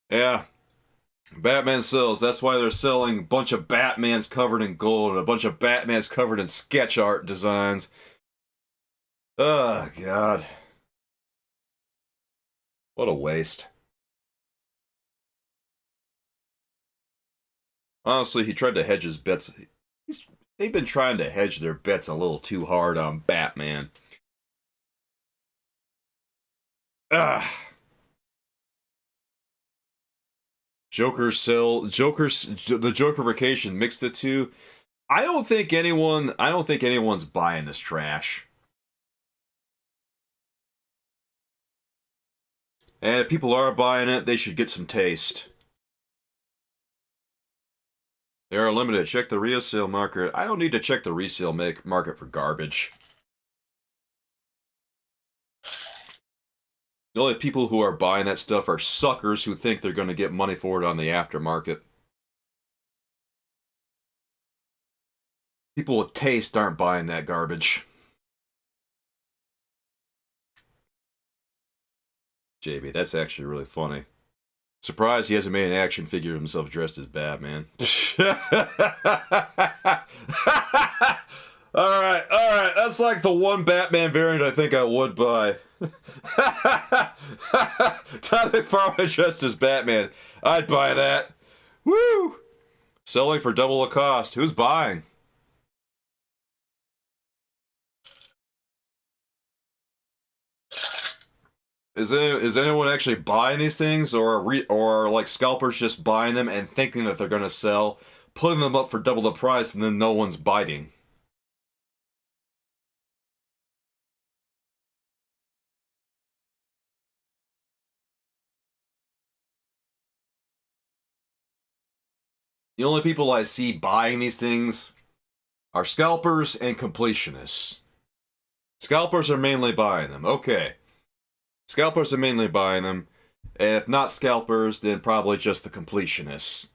Yeah. Batman sells. That's why they're selling a bunch of Batmans covered in gold and a bunch of Batmans covered in sketch art designs. Oh, God. What a waste. Honestly, he tried to hedge his bets. They've been trying to hedge their bets a little too hard on Batman. The Jokerification mixed the two. I don't think anyone's buying this trash. And if people are buying it, they should get some taste. They are limited. Check the resale market. I don't need to check the resale market for garbage. The only people who are buying that stuff are suckers who think they're going to get money for it on the aftermarket. People with taste aren't buying that garbage. JB, that's actually really funny. Surprised he hasn't made an action figure of himself dressed as Batman. Alright. That's like the one Batman variant I think I would buy. Todd McFarlane dressed as Batman. I'd buy that. Woo! Selling for double the cost. Who's buying? Is anyone actually buying these things, or like scalpers just buying them and thinking that they're gonna sell, putting them up for double the price, and then no one's biting? The only people I see buying these things are scalpers and completionists. Scalpers are mainly buying them. Okay. Scalpers are mainly buying them. And if not scalpers, then probably just the completionists.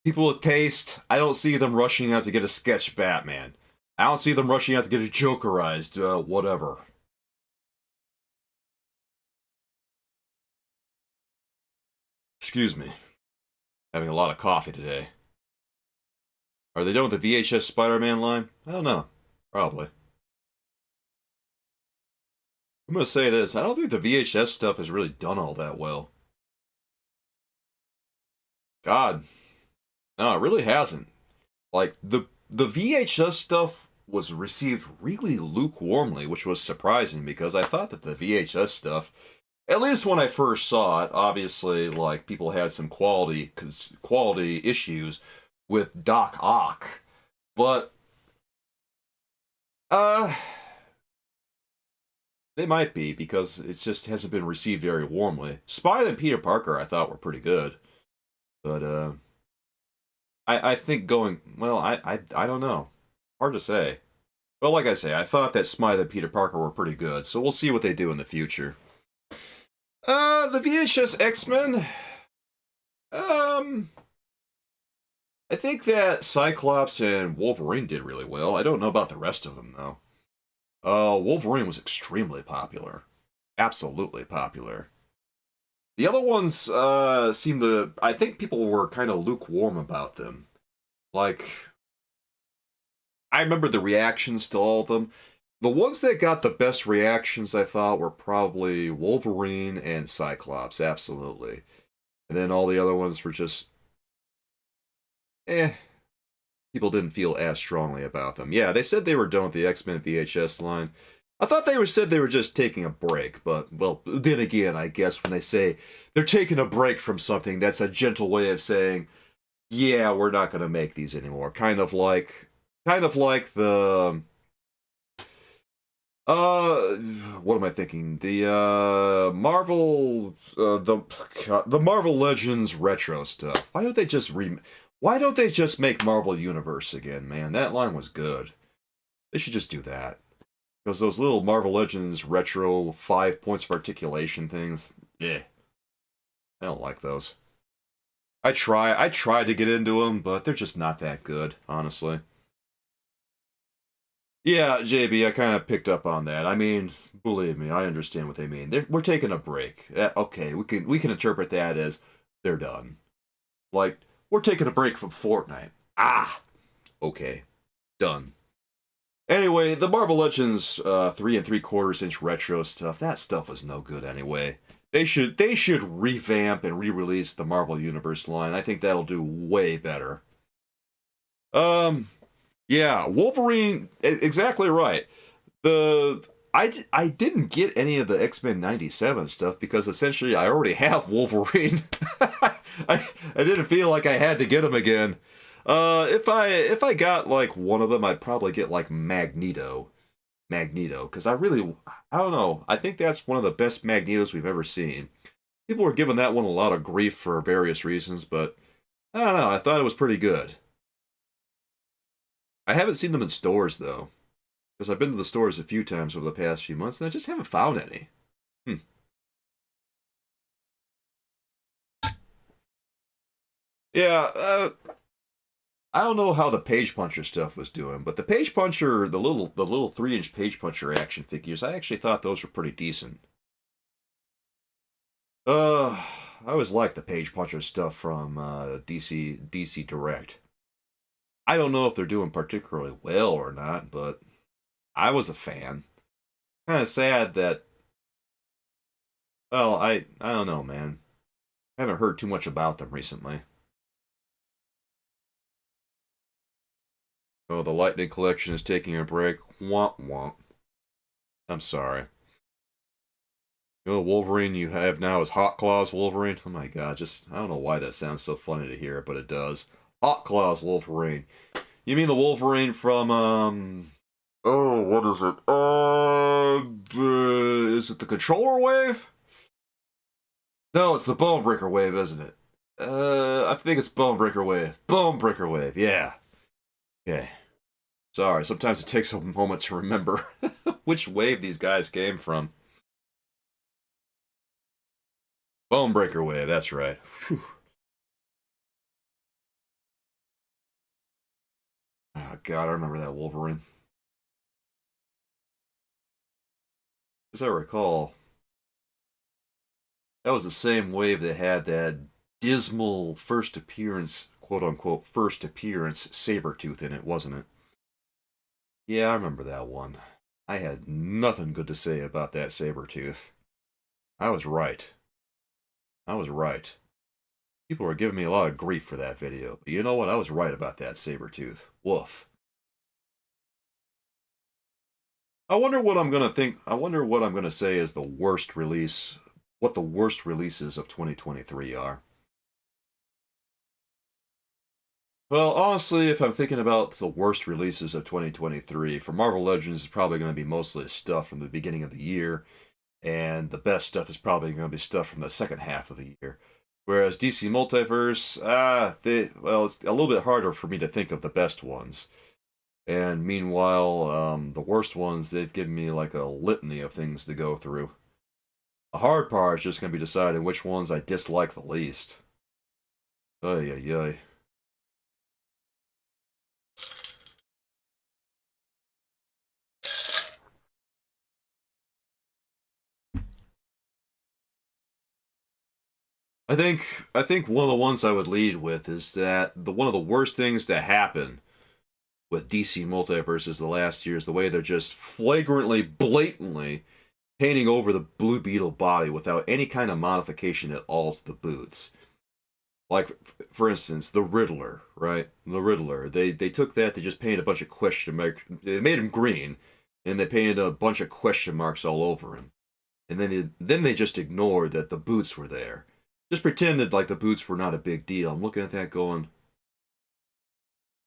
People with taste, I don't see them rushing out to get a sketch Batman. I don't see them rushing out to get a Jokerized, whatever. Excuse me. Having a lot of coffee today. Are they done with the VHS Spider-Man line? I don't know. Probably. I'm gonna say this. I don't think the VHS stuff has really done all that well. God. No, it really hasn't. Like, the VHS stuff was received really lukewarmly, which was surprising because I thought that the VHS stuff, at least when I first saw it, obviously, like, people had some quality issues with Doc Ock. But, they might be, because it just hasn't been received very warmly. Spy and Peter Parker, I thought, were pretty good. But, I think going, well, I don't know. Hard to say. But like I say, I thought that Smythe and Peter Parker were pretty good, so we'll see what they do in the future. The VHS X-Men, I think that Cyclops and Wolverine did really well. I don't know about the rest of them, though. Wolverine was extremely popular. Absolutely popular. The other ones seem to... I think people were kind of lukewarm about them. Like, I remember the reactions to all of them. The ones that got the best reactions, I thought, were probably Wolverine and Cyclops, absolutely. And then all the other ones were just... People didn't feel as strongly about them. Yeah, they said they were done with the X-Men VHS line. I thought said they were just taking a break, but, well, then again, I guess when they say they're taking a break from something, that's a gentle way of saying, yeah, we're not going to make these anymore. Kind of like the... what am I thinking? The, Marvel, the Marvel Legends retro stuff. Why don't they just make Marvel Universe again, man? That line was good. They should just do that. Because those little Marvel Legends retro 5 points of articulation things, I don't like those. I tried to get into them, but they're just not that good, honestly. Yeah, JB, I kind of picked up on that. I mean, believe me, I understand what they mean. We're taking a break. Okay, we can interpret that as they're done. Like, we're taking a break from Fortnite. Okay, done. Anyway, the Marvel Legends 3 3/4-inch retro stuff, that stuff was no good anyway. They should revamp and re-release the Marvel Universe line. I think that'll do way better. Yeah, Wolverine, exactly right. I didn't get any of the X-Men 97 stuff because essentially I already have Wolverine. I didn't feel like I had to get him again. If I got like one of them, I'd probably get like Magneto, because I don't know. I think that's one of the best Magnetos we've ever seen. People were giving that one a lot of grief for various reasons, but I don't know. I thought it was pretty good. I haven't seen them in stores though. Because I've been to the stores a few times over the past few months, and I just haven't found any. Hmm. Yeah, I don't know how the Page Puncher stuff was doing, but the Page Puncher, the little 3-inch Page Puncher action figures, I actually thought those were pretty decent. Uh, I always liked the Page Puncher stuff from DC Direct. I don't know if they're doing particularly well or not, but I was a fan. Kind of sad that. Well, I don't know, man. I haven't heard too much about them recently. Oh, the Lightning Collection is taking a break. Womp womp. I'm sorry. You know, Wolverine you have now is Hot Claws Wolverine. Oh my god, just I don't know why that sounds so funny to hear, but it does. Hot Claws Wolverine. You mean the Wolverine from oh, what is it? Is it the Controller Wave? No, it's the Bonebreaker Wave, isn't it? I think it's Bonebreaker Wave. Bonebreaker Wave, yeah. Okay. Sorry, sometimes it takes a moment to remember which wave these guys came from. Bonebreaker Wave, that's right. Whew. Oh god, I remember that Wolverine. As I recall, that was the same wave that had that dismal first appearance, quote unquote, first appearance Sabretooth in it, wasn't it? Yeah, I remember that one. I had nothing good to say about that Sabretooth. I was right. I was right. People were giving me a lot of grief for that video, but you know what? I was right about that Sabretooth. Woof. I wonder what I'm gonna think. I wonder what I'm gonna say is the worst release. What the worst releases of 2023 are. Well, honestly, if I'm thinking about the worst releases of 2023, for Marvel Legends, it's probably going to be mostly stuff from the beginning of the year, and the best stuff is probably going to be stuff from the second half of the year. Whereas DC Multiverse, it's a little bit harder for me to think of the best ones. And meanwhile, the worst ones, they've given me like a litany of things to go through. The hard part is just going to be deciding which ones I dislike the least. Ay, ay, ay. I think one of the ones I would lead with is that the one of the worst things to happen with DC Multiverse is the last year is the way they're just flagrantly, blatantly painting over the Blue Beetle body without any kind of modification at all to the boots. Like, for instance, the Riddler, right? The Riddler. They took that, they just painted a bunch of question marks. They made him green, and they painted a bunch of question marks all over him. And then they just ignored that the boots were there. Just pretended like the boots were not a big deal. I'm looking at that going,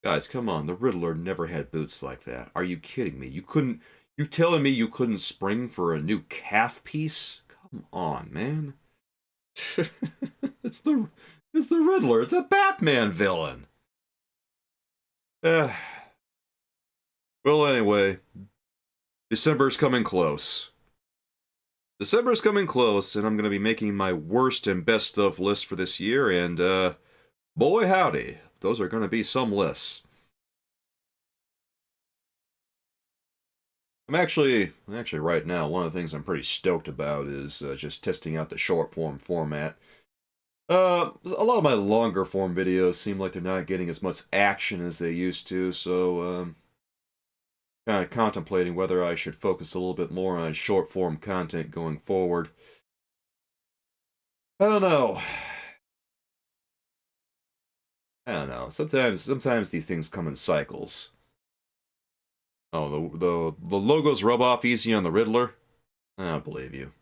guys, come on. The Riddler never had boots like that. Are you kidding me? You telling me you couldn't spring for a new calf piece? Come on, man. it's the it's the Riddler. It's a Batman villain. Uh, well, anyway, December's coming close. December's coming close, and I'm going to be making my worst and best of list for this year, and boy howdy, those are going to be some lists. I'm actually right now, one of the things I'm pretty stoked about is just testing out the short form format. A lot of my longer form videos seem like they're not getting as much action as they used to, so kind of contemplating whether I should focus a little bit more on short form content going forward. I don't know. I don't know. Sometimes these things come in cycles. Oh, the logos rub off easy on the Riddler? I don't believe you.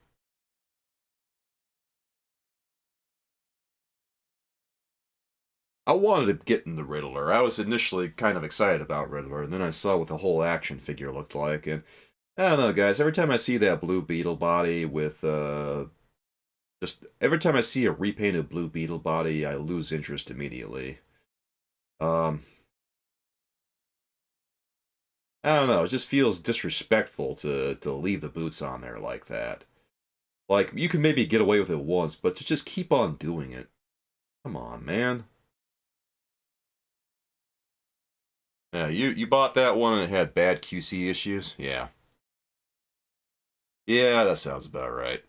I wanted to get in the Riddler. I was initially kind of excited about Riddler, and then I saw what the whole action figure looked like, and I don't know, guys. Every time I see that Blue Beetle body with just every time I see a repainted Blue Beetle body, I lose interest immediately. Um, I don't know, it just feels disrespectful to leave the boots on there like that. Like, you can maybe get away with it once, but to just keep on doing it. Come on, man. Yeah, you bought that one and it had bad QC issues? Yeah. Yeah, that sounds about right.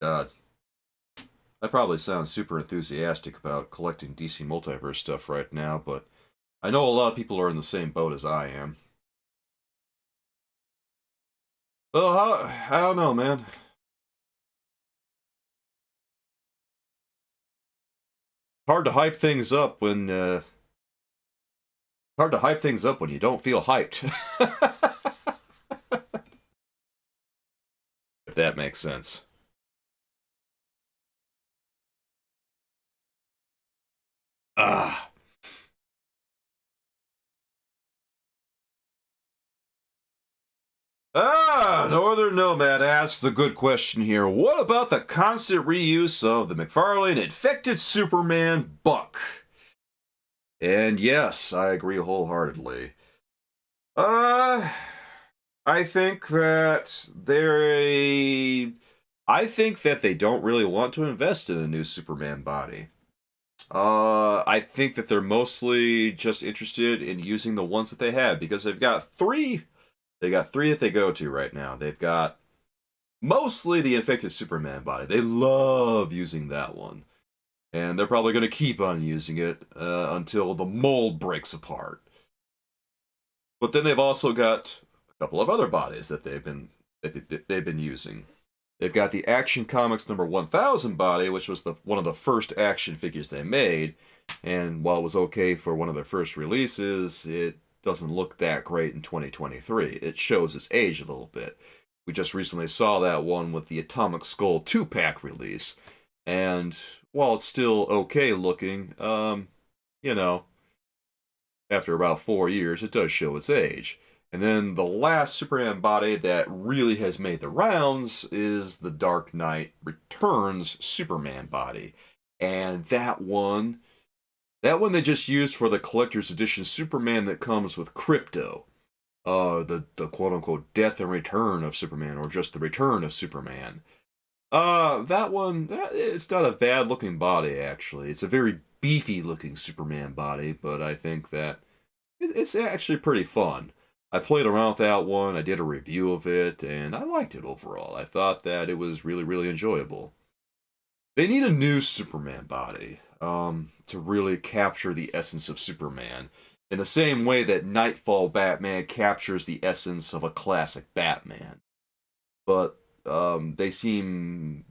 God, I probably sound super enthusiastic about collecting DC Multiverse stuff right now, but I know a lot of people are in the same boat as I am. Well, I don't know, man. Hard to hype things up when hard to hype things up when you don't feel hyped. If that makes sense. Ah. Northern Nomad asks a good question here. What about the constant reuse of the McFarlane Infected Superman buck? And yes, I agree wholeheartedly. Uh, I think that I think that they don't really want to invest in a new Superman body. I think that they're mostly just interested in using the ones that they have because they've got three. They got three that they go to right now. They've got mostly the infected Superman body. They love using that one, and they're probably going to keep on using it until the mold breaks apart. But then they've also got a couple of other bodies that they've been using. They've got the Action Comics number 1000 body, which was one of the first action figures they made. And while it was okay for one of their first releases, it doesn't look that great in 2023. It shows its age a little bit. We just recently saw that one with the Atomic Skull 2-pack release. And while it's still okay looking, you know, after about 4 years, it does show its age. And then the last Superman body that really has made the rounds is the Dark Knight Returns Superman body. And that one they just used for the collector's edition Superman that comes with Crypto. The quote unquote death and return of Superman, or just the return of Superman. That one, it's not a bad looking body, actually. It's a very beefy looking Superman body, but I think that it's actually pretty fun. I played around with that one, I did a review of it, and I liked it overall. I thought that it was really, really enjoyable. They need a new Superman body to really capture the essence of Superman. In the same way that Nightfall Batman captures the essence of a classic Batman. But they seem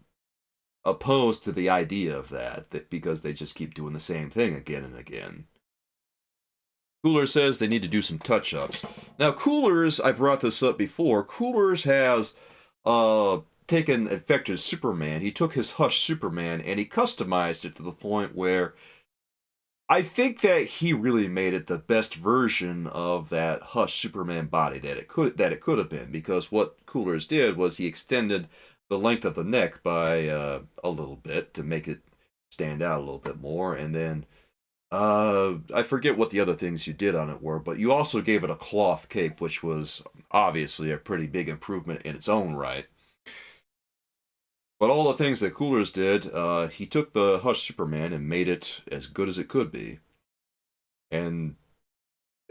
opposed to the idea of that because they just keep doing the same thing again and again. Cooler says they need to do some touch-ups. Now, Coolers, I brought this up before. Coolers has taken Infected Superman. He took his Hush Superman and he customized it to the point where I think that he really made it the best version of that Hush Superman body that it could have been. Because what Coolers did was he extended the length of the neck by a little bit to make it stand out a little bit more, and then I forget what the other things you did on it were, but you also gave it a cloth cape, which was obviously a pretty big improvement in its own right. But all the things that Coolers did, he took the Hush Superman and made it as good as it could be. And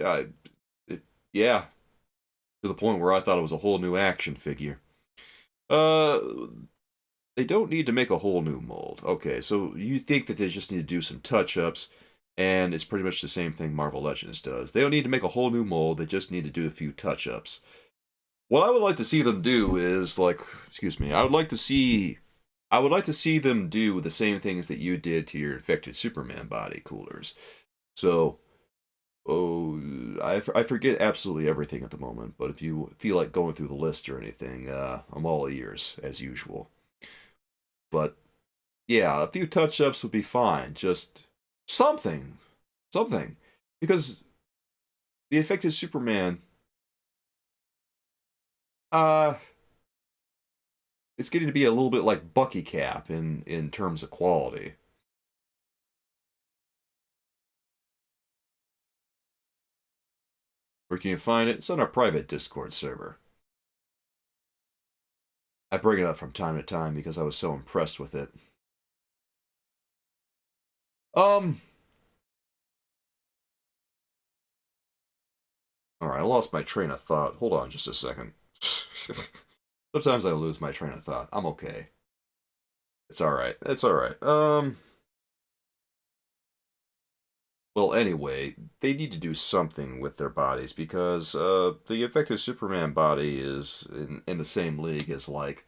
uh, yeah, to the point where I thought it was a whole new action figure. Uh, they don't need to make a whole new mold. Okay, so you think that they just need to do some touch-ups, and it's pretty much the same thing Marvel Legends does. They don't need to make a whole new mold, they just need to do a few touch-ups. What I would like to see them do is, like, excuse me, I would like to see them do the same things that you did to your infected Superman body, Coolers. So, I forget absolutely everything at the moment, but if you feel like going through the list or anything, I'm all ears, as usual. But, yeah, a few touch-ups would be fine. Just something. Something. Because the infected Superman, uh, it's getting to be a little bit like Bucky Cap in terms of quality. Where can you find it? It's on our private Discord server. I bring it up from time to time because I was so impressed with it. Alright, I lost my train of thought. Hold on just a second. Sometimes I lose my train of thought. I'm okay. It's alright. It's alright. Well, anyway, they need to do something with their bodies because the effective Superman body is in the same league as, like,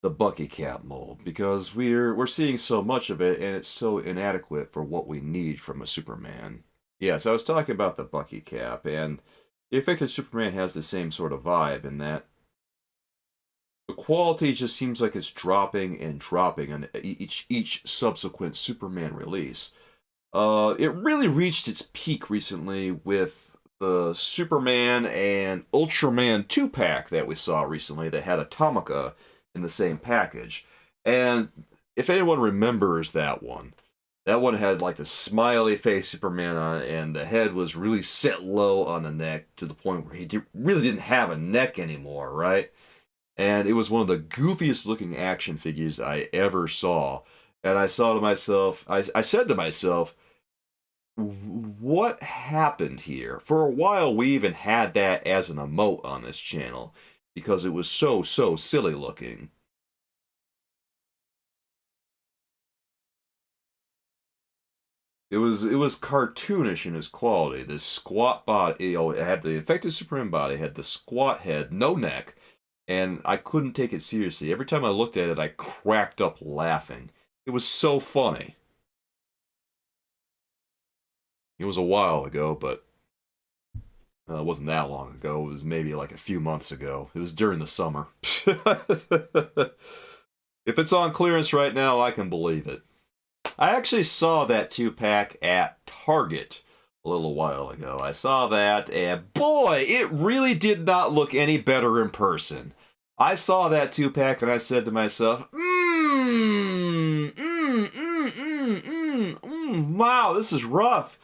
the Bucky Cap mold because we're seeing so much of it and it's so inadequate for what we need from a Superman. Yes, I was talking about the Bucky Cap, and the effective Superman has the same sort of vibe in that the quality just seems like it's dropping and dropping on each subsequent Superman release. It really reached its peak recently with the Superman and Ultraman 2-pack that we saw recently that had Atomica in the same package. And if anyone remembers that one had like the smiley face Superman on it, and the head was really set low on the neck to the point where he really didn't have a neck anymore, right? And it was one of the goofiest looking action figures I ever saw. And I saw to myself, I said to myself, what happened here? For a while, we even had that as an emote on this channel because it was so silly looking. It was cartoonish in its quality. This squat body, it had the effective Superman body, had the squat head, no neck, and I couldn't take it seriously. Every time I looked at it, I cracked up laughing. It was so funny. It was a while ago, but it wasn't that long ago. It was maybe like a few months ago. It was during the summer. If it's on clearance right now, I can believe it. I actually saw that 2-pack at Target a little while ago. I saw that, and boy, it really did not look any better in person. I saw that 2-pack, and I said to myself, wow, this is rough.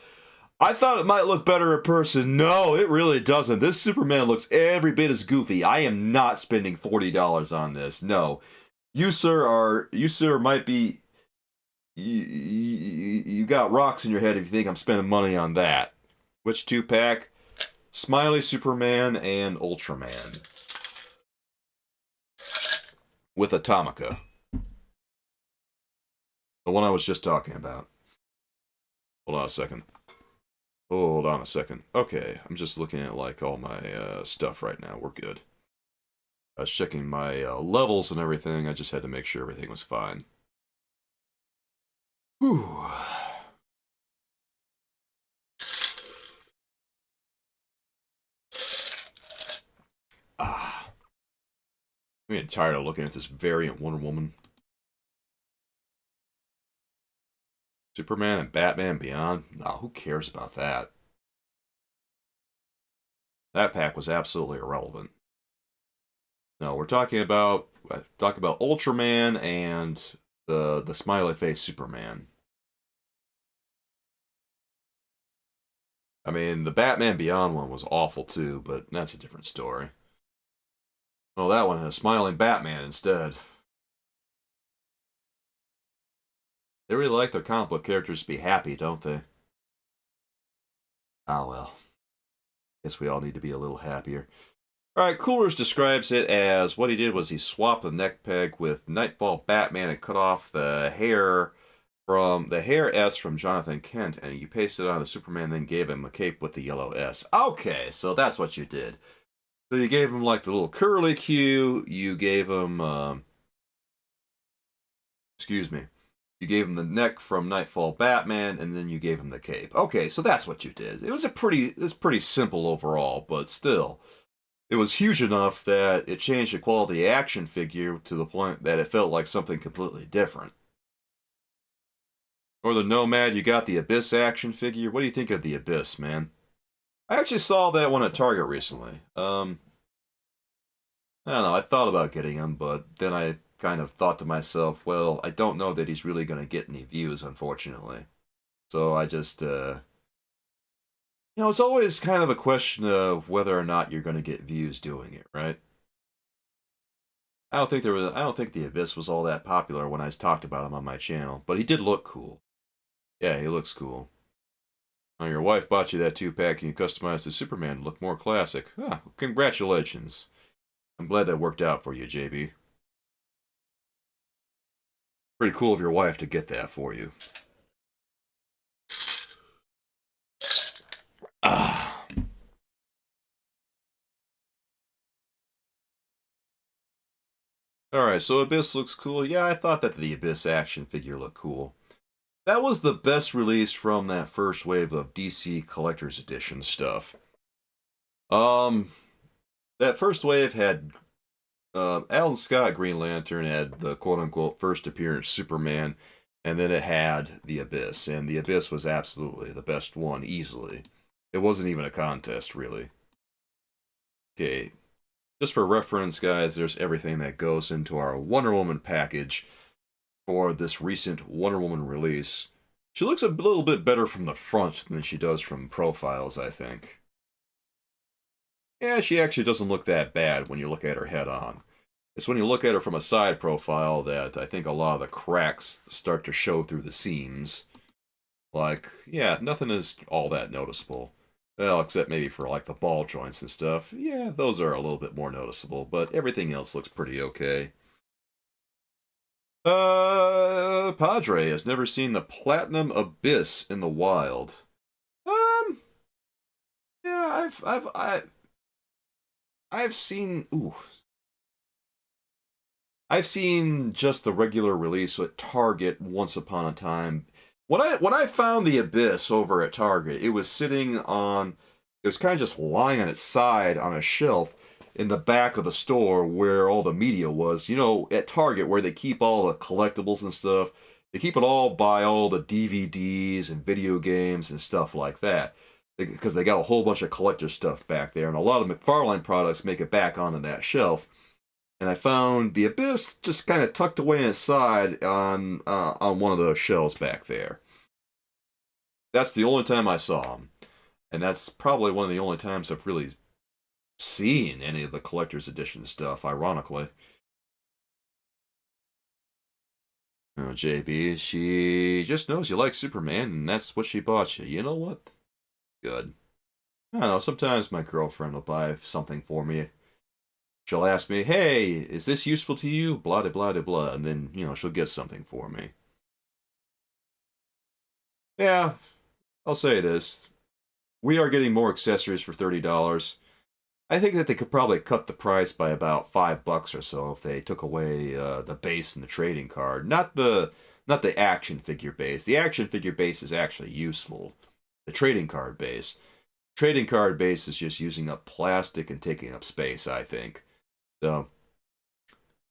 I thought it might look better in person. No, it really doesn't. This Superman looks every bit as goofy. I am not spending $40 on this. No. You, sir, might be... You got rocks in your head if you think I'm spending money on that. Which 2-pack? Smiley Superman and Ultraman. With Atomica. The one I was just talking about. Hold on a second. Hold on a second. Okay, I'm just looking at like all my stuff right now. We're good. I was checking my levels and everything. I just had to make sure everything was fine. Whew. I'm getting tired of looking at this variant Wonder Woman. Superman and Batman Beyond? No, who cares about that? That pack was absolutely irrelevant. No, we're talking about Ultraman and the smiley face Superman. I mean, the Batman Beyond one was awful too, but that's a different story. Well, that one had a smiling Batman instead. They really like their comic book characters to be happy, don't they? Ah, well. Guess we all need to be a little happier. Alright, Coolers describes it as what he did was he swapped the neck peg with Nightfall Batman and cut off the hair S from Jonathan Kent, and you pasted it on the Superman, then gave him a cape with the yellow S. Okay, so that's what you did. So you gave him like the little curly Q, you gave him excuse me. You gave him the neck from Nightfall Batman, and then you gave him the cape. Okay, so that's what you did. It's pretty simple overall, but still. It was huge enough that it changed the quality action figure to the point that it felt like something completely different. Or the Nomad, you got the Abyss action figure. What do you think of the Abyss, man? I actually saw that one at Target recently. I don't know, I thought about getting him, but then I kind of thought to myself, well, I don't know that he's really going to get any views, unfortunately. So I just It's always kind of a question of whether or not you're going to get views doing it, right? I don't think the Abyss was all that popular when I talked about him on my channel, but he did look cool. Yeah, he looks cool. Oh, your wife bought you that 2-pack and you customized the Superman to look more classic. Ah, congratulations. I'm glad that worked out for you, JB. Pretty cool of your wife to get that for you. Ah. Alright, so Abyss looks cool. Yeah, I thought that the Abyss action figure looked cool. That was the best release from that first wave of DC Collector's Edition stuff. Um, that first wave had Alan Scott Green Lantern, had the quote-unquote first appearance Superman, and then it had the Abyss, and the Abyss was absolutely the best one, easily. It wasn't even a contest, really. Okay, just for reference, guys, there's everything that goes into our Wonder Woman package for this recent Wonder Woman release. She looks a little bit better from the front than she does from profiles, I think. Yeah, she actually doesn't look that bad when you look at her head on. It's when you look at her from a side profile that I think a lot of the cracks start to show through the seams. Like, yeah, nothing is all that noticeable. Well, except maybe for like the ball joints and stuff. Yeah, those are a little bit more noticeable, but everything else looks pretty okay. Padre has never seen the Platinum Abyss in the wild. Yeah, I've seen, I've seen just the regular release at Target once upon a time. When I found the Abyss over at Target, it was sitting on, it was kind of just lying on its side on a shelf in the back of the store where all the media was. You know, at Target where they keep all the collectibles and stuff, they keep it all by all the DVDs and video games and stuff like that. Because they got a whole bunch of collector stuff back there, and a lot of McFarlane products make it back onto that shelf. And I found the Abyss just kind of tucked away in its side on one of those shelves back there. That's the only time I saw him, and that's probably one of the only times I've really seen any of the collector's edition stuff. Ironically, JB, she just knows you like Superman, and that's what she bought you. You know what? Good. I don't know. Sometimes my girlfriend will buy something for me. She'll ask me, hey, is this useful to you? Blah, blah, blah, blah. And then, she'll get something for me. Yeah, I'll say this. We are getting more accessories for $30. I think that they could probably cut the price by about $5 or so if they took away the base and the trading card. Not the action figure base. The action figure base is actually useful. The trading card base. Trading card base is just using up plastic and taking up space, I think. So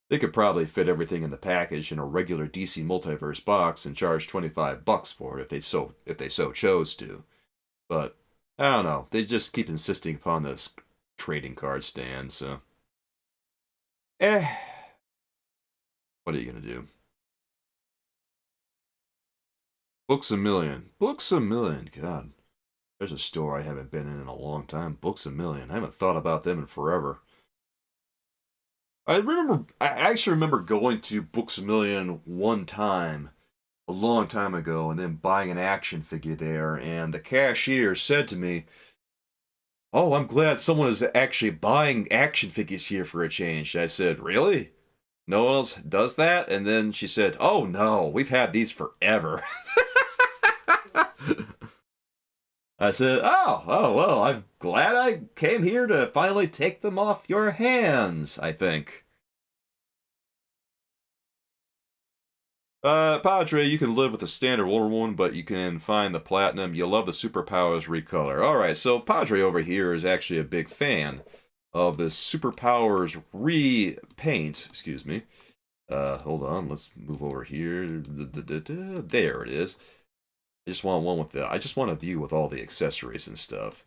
they could probably fit everything in the package in a regular DC Multiverse box and charge $25 for it if they so chose to. But I don't know. They just keep insisting upon this trading card stand, so what are you gonna do? Books A Million. Books A Million. God. There's a store I haven't been in a long time. Books A Million. I haven't thought about them in forever. I actually remember going to Books A Million one time, a long time ago, and then buying an action figure there, and the cashier said to me, oh, I'm glad someone is actually buying action figures here for a change. I said, really? No one else does that? And then she said, oh no, we've had these forever. I said, oh, well, I'm glad I came here to finally take them off your hands, I think. Padre, you can live with the standard Wonder Woman, but you can find the Platinum. You love the Superpowers recolor. Alright, so Padre over here is actually a big fan of the Superpowers repaint. Excuse me. Hold on, let's move over here. There it is. I just want one with the. I just want a view with all the accessories and stuff.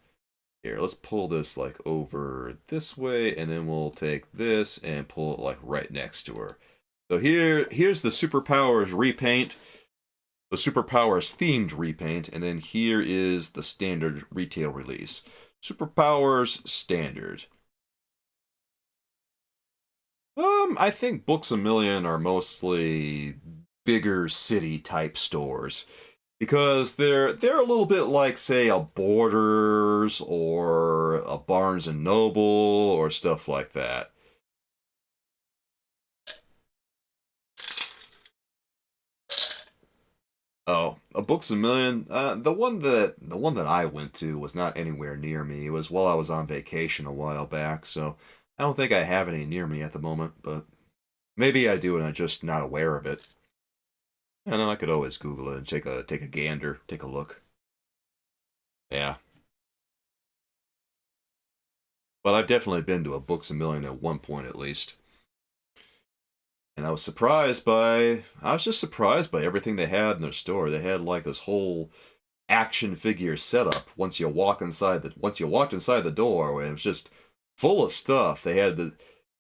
Here, let's pull this like over this way, and then we'll take this and pull it like right next to her. So here's the Superpowers repaint. the Superpowers themed repaint, and then here is the standard retail release. Superpowers Standard. I think Books A Million are mostly bigger city type stores because they're a little bit like, say, a Borders or a Barnes and Noble or stuff like that. Oh, a Books A Million. The one that I went to was not anywhere near me. It was while I was on vacation a while back, so I don't think I have any near me at the moment. But maybe I do, and I'm just not aware of it. And I could always Google it and take a gander, take a look. Yeah, but I've definitely been to a Books A Million at one point at least. And I was just surprised by everything they had in their store. They had like this whole action figure setup once you walked inside the door, where it was just full of stuff. They had the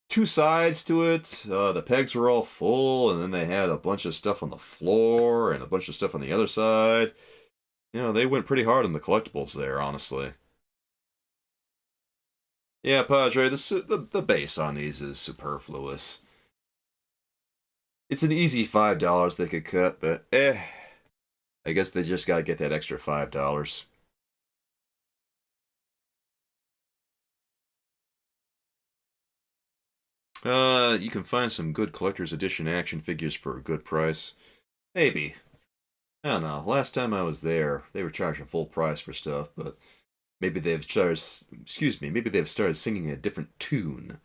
two sides to it. The pegs were all full, and then they had a bunch of stuff on the floor and a bunch of stuff on the other side. They went pretty hard on the collectibles there, honestly. Yeah, Padre, the base on these is superfluous. It's an easy $5 they could cut, but I guess they just gotta get that extra $5. You can find some good collector's edition action figures for a good price. Maybe. I don't know. Last time I was there, they were charging full price for stuff, but maybe they've started singing a different tune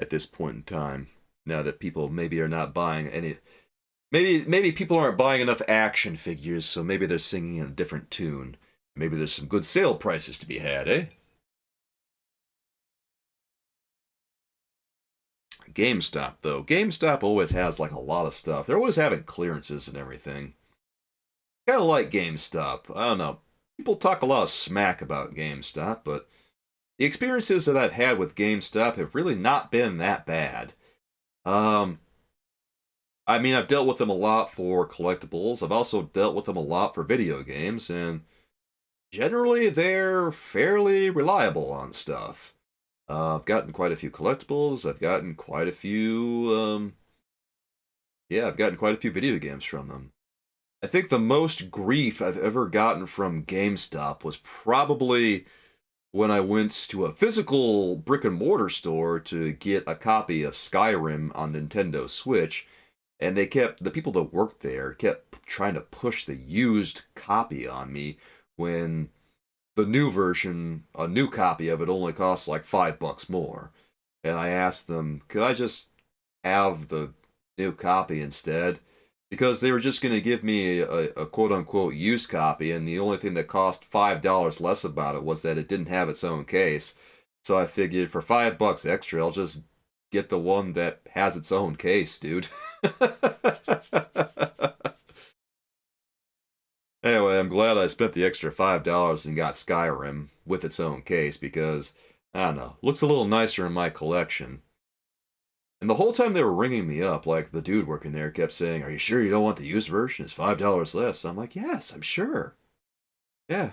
at this point in time. Now that people maybe are not buying any, maybe people aren't buying enough action figures, so maybe they're singing in a different tune. Maybe there's some good sale prices to be had, eh? GameStop, though. GameStop always has like a lot of stuff. They're always having clearances and everything. Kind of like GameStop. I don't know. People talk a lot of smack about GameStop, but the experiences that I've had with GameStop have really not been that bad. Um, I mean, I've dealt with them a lot for collectibles. I've also dealt with them a lot for video games, and generally they're fairly reliable on stuff. I've gotten quite a few collectibles. I've gotten quite a few, yeah, I've gotten quite a few video games from them. I think the most grief I've ever gotten from GameStop was probably when I went to a physical brick and mortar store to get a copy of Skyrim on Nintendo Switch, and the people that worked there kept trying to push the used copy on me when the new version, a new copy of it, only costs like $5 more. And I asked them, could I just have the new copy instead? Because they were just going to give me a quote unquote used copy, and the only thing that cost $5 less about it was that it didn't have its own case. So I figured for $5 extra, I'll just get the one that has its own case, dude. Anyway, I'm glad I spent the extra $5 and got Skyrim with its own case because, I don't know, looks a little nicer in my collection. And the whole time they were ringing me up, like the dude working there kept saying, "Are you sure you don't want the used version? It's $5 less." I'm like, "Yes, I'm sure." Yeah.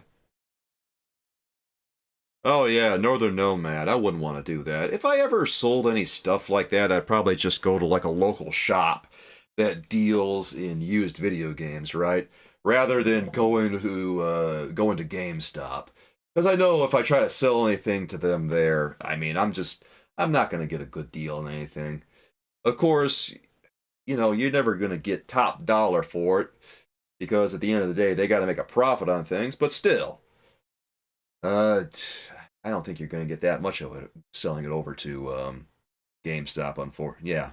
Oh yeah, Northern Nomad. I wouldn't want to do that. If I ever sold any stuff like that, I'd probably just go to like a local shop that deals in used video games, right? Rather than going to GameStop. Because I know if I try to sell anything to them there, I mean, I'm not gonna get a good deal on anything. Of course, you're never gonna get top dollar for it because at the end of the day, they got to make a profit on things. But still, uh, I don't think you're gonna get that much of it selling it over to GameStop. Yeah.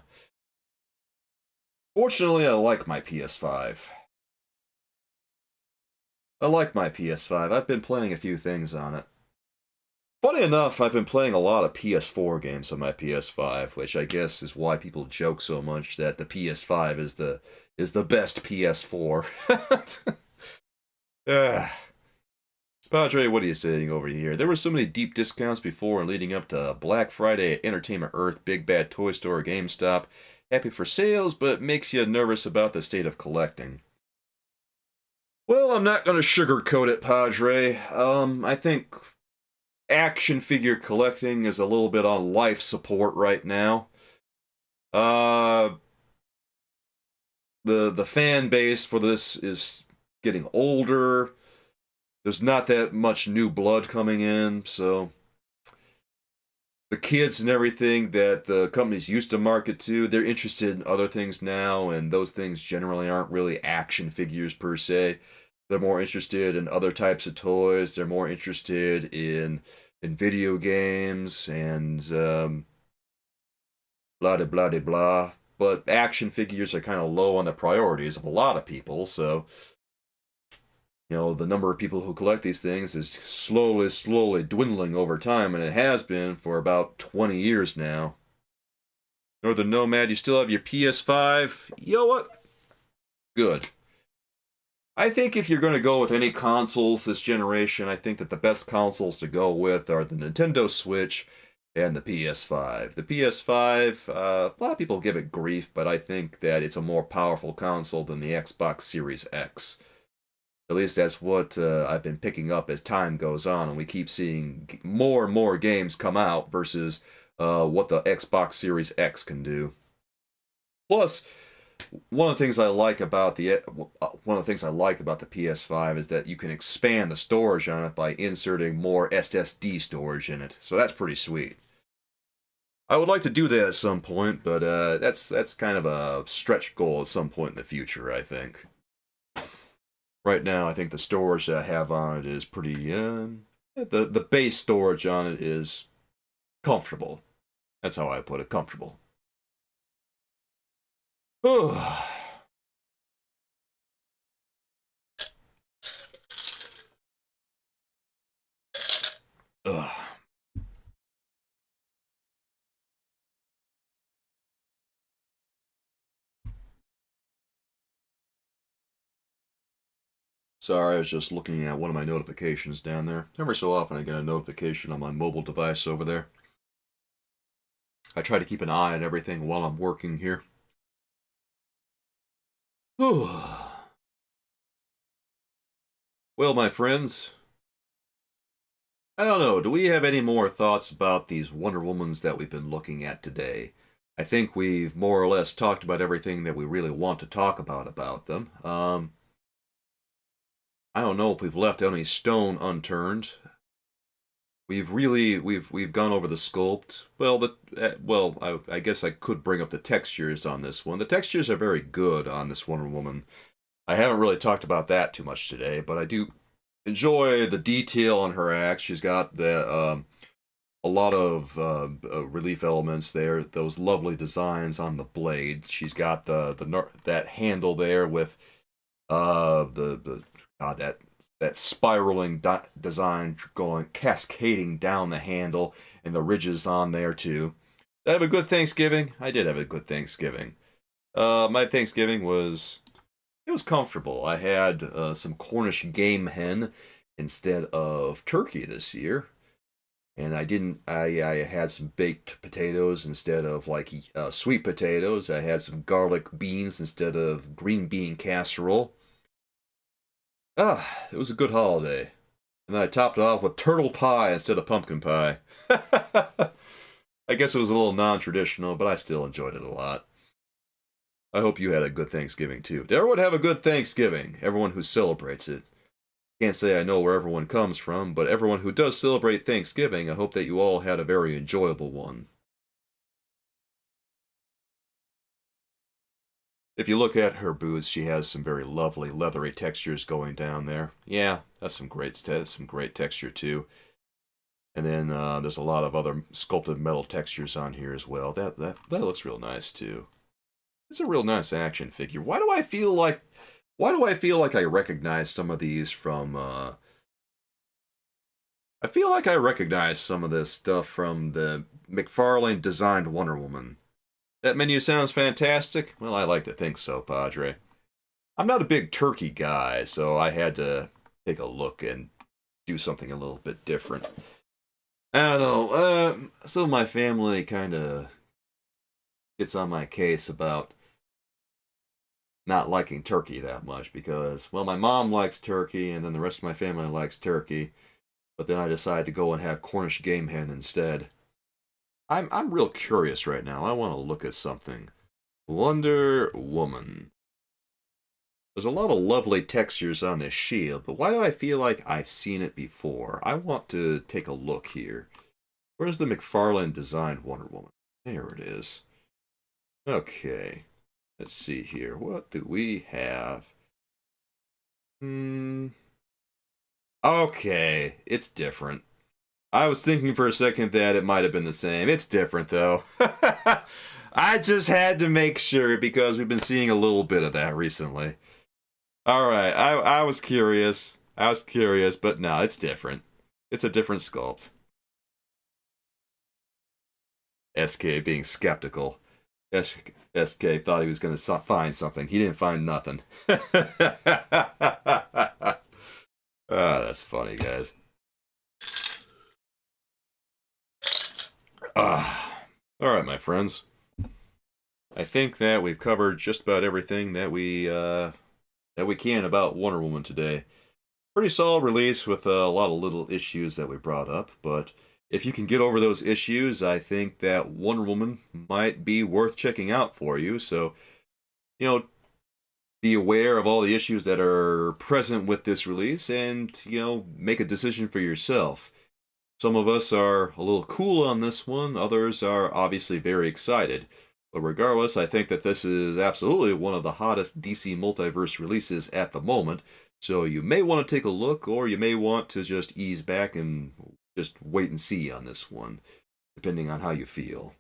Fortunately, I like my PS5. I like my PS5. I've been playing a few things on it. Funny enough, I've been playing a lot of PS4 games on my PS5, which I guess is why people joke so much that the PS5 is the best PS4. Ah. Padre, what are you saying over here? There were so many deep discounts before and leading up to Black Friday at Entertainment Earth, Big Bad Toy Store, GameStop. Happy for sales, but makes you nervous about the state of collecting. Well, I'm not going to sugarcoat it, Padre. I think action figure collecting is a little bit on life support right now. Uh, the fan base for this is getting older. There's not that much new blood coming in, so the kids and everything that the companies used to market to, they're interested in other things now, and those things generally aren't really action figures per se. They're more interested in other types of toys. They're more interested in video games and blah de blah de blah. But action figures are kind of low on the priorities of a lot of people, so the number of people who collect these things is slowly dwindling over time, and it has been for about 20 years now. Northern Nomad, you still have your PS5? You know what? Good. I think if you're going to go with any consoles this generation, I think that the best consoles to go with are the Nintendo Switch and the PS5. The PS5, a lot of people give it grief, but I think that it's a more powerful console than the Xbox Series X. At least that's what I've been picking up as time goes on, and we keep seeing more and more games come out versus what the Xbox Series X can do. Plus, one of the things I like about the PS5 is that you can expand the storage on it by inserting more SSD storage in it. So that's pretty sweet. I would like to do that at some point, but that's kind of a stretch goal at some point in the future, I think. Right now, I think the storage that I have on it is pretty, the base storage on it is comfortable. That's how I put it, comfortable. Ugh. Sorry, I was just looking at one of my notifications down there. Every so often I get a notification on my mobile device over there. I try to keep an eye on everything while I'm working here. Well, my friends, I don't know, do we have any more thoughts about these Wonder Womans that we've been looking at today? I think we've more or less talked about everything that we really want to talk about them. I don't know if we've left any stone unturned. We've gone over the sculpt. Well, I guess I could bring up the textures on this one. The textures are very good on this Wonder Woman. I haven't really talked about that too much today, but I do enjoy the detail on her axe. She's got a lot of relief elements there. Those lovely designs on the blade. She's got that handle there with that spiraling design going cascading down the handle, and the ridges on there too. Did I have a good Thanksgiving? I did have a good Thanksgiving. My Thanksgiving was comfortable. I had some Cornish game hen instead of turkey this year, and I had some baked potatoes instead of sweet potatoes. I had some garlic beans instead of green bean casserole. It was a good holiday. And then I topped it off with turtle pie instead of pumpkin pie. I guess it was a little non-traditional, but I still enjoyed it a lot. I hope you had a good Thanksgiving too. Did everyone have a good Thanksgiving? Everyone who celebrates it. Can't say I know where everyone comes from, but everyone who does celebrate Thanksgiving, I hope that you all had a very enjoyable one. If you look at her boots, she has some very lovely leathery textures going down there. Yeah, that's some great texture too. And then there's a lot of other sculpted metal textures on here as well. That looks real nice too. It's a real nice action figure. Why do I feel like I recognize some of these from I feel like I recognize some of this stuff from the McFarlane designed Wonder Woman. That menu sounds fantastic? Well, I like to think so, Padre. I'm not a big turkey guy, so I had to take a look and do something a little bit different. I don't know, some of my family kind of gets on my case about not liking turkey that much because, well, my mom likes turkey and then the rest of my family likes turkey, but then I decided to go and have Cornish game hen instead. I'm real curious right now. I want to look at something. Wonder Woman. There's a lot of lovely textures on this shield, but why do I feel like I've seen it before? I want to take a look here. Where's the McFarlane designed Wonder Woman? There it is. Okay. Let's see here. What do we have? Okay. It's different. I was thinking for a second that it might have been the same. It's different, though. I just had to make sure because we've been seeing a little bit of that recently. Alright, I was curious. But no, it's different. It's a different sculpt. SK being skeptical. SK thought he was going to find something. He didn't find nothing. That's funny, guys. Alright, my friends. I think that we've covered just about everything that we can about Wonder Woman today. Pretty solid release with a lot of little issues that we brought up, but if you can get over those issues, I think that Wonder Woman might be worth checking out for you. So, be aware of all the issues that are present with this release and, make a decision for yourself. Some of us are a little cool on this one, others are obviously very excited. But regardless, I think that this is absolutely one of the hottest DC Multiverse releases at the moment. So you may want to take a look, or you may want to just ease back and just wait and see on this one, depending on how you feel.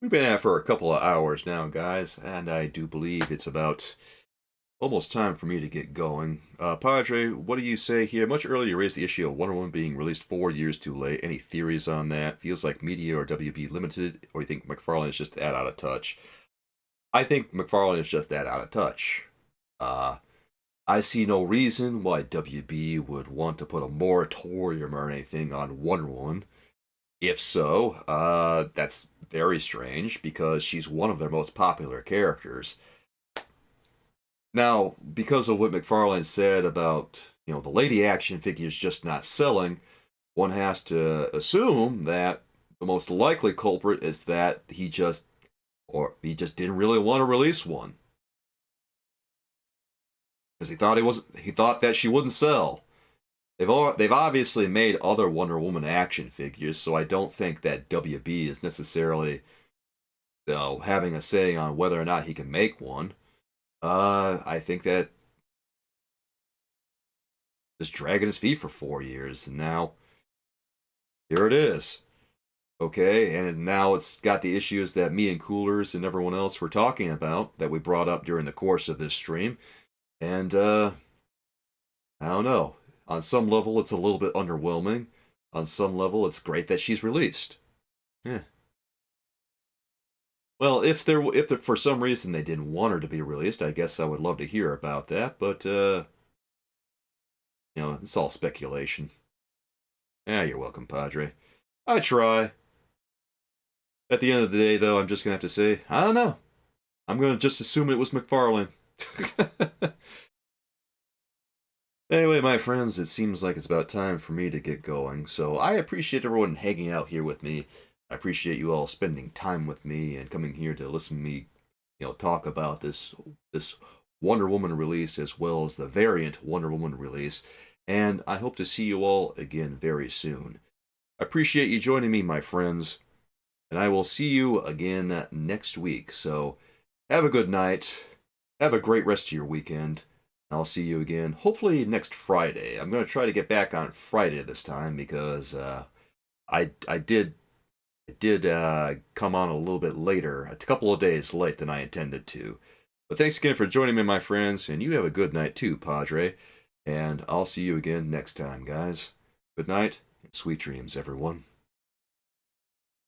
We've been at it for a couple of hours now, guys, and I do believe it's about almost time for me to get going. Padre, what do you say here? Much earlier you raised the issue of Wonder Woman being released 4 years too late. Any theories on that? Feels like media or WB limited, or you think McFarlane is just that out of touch? I think McFarlane is just that out of touch. I see no reason why WB would want to put a moratorium or anything on Wonder Woman. If so, that's very strange because she's one of their most popular characters. Now, because of what McFarlane said about, the lady action figures just not selling, one has to assume that the most likely culprit is that he just didn't really want to release one. Because he thought that she wouldn't sell. They've obviously made other Wonder Woman action figures, so I don't think that WB is necessarily, having a say on whether or not he can make one. I think that just dragging his feet for 4 years, and now here it is. Okay, and now it's got the issues that me and Coolers and everyone else were talking about that we brought up during the course of this stream. And, I don't know. On some level, it's a little bit underwhelming. On some level, it's great that she's released. Yeah. Well, if for some reason they didn't want her to be released, I guess I would love to hear about that, but, it's all speculation. Yeah, you're welcome, Padre. I try. At the end of the day, though, I'm just going to have to say, I don't know. I'm going to just assume it was McFarlane. Anyway, my friends, it seems like it's about time for me to get going, so I appreciate everyone hanging out here with me. I appreciate you all spending time with me and coming here to listen to me, talk about this Wonder Woman release as well as the variant Wonder Woman release, and I hope to see you all again very soon. I appreciate you joining me, my friends, and I will see you again next week. So, have a good night, have a great rest of your weekend, and I'll see you again, hopefully next Friday. I'm going to try to get back on Friday this time because I did come on a little bit later, a couple of days late than I intended to. But thanks again for joining me, my friends, and you have a good night too, Padre. And I'll see you again next time, guys. Good night, and sweet dreams, everyone.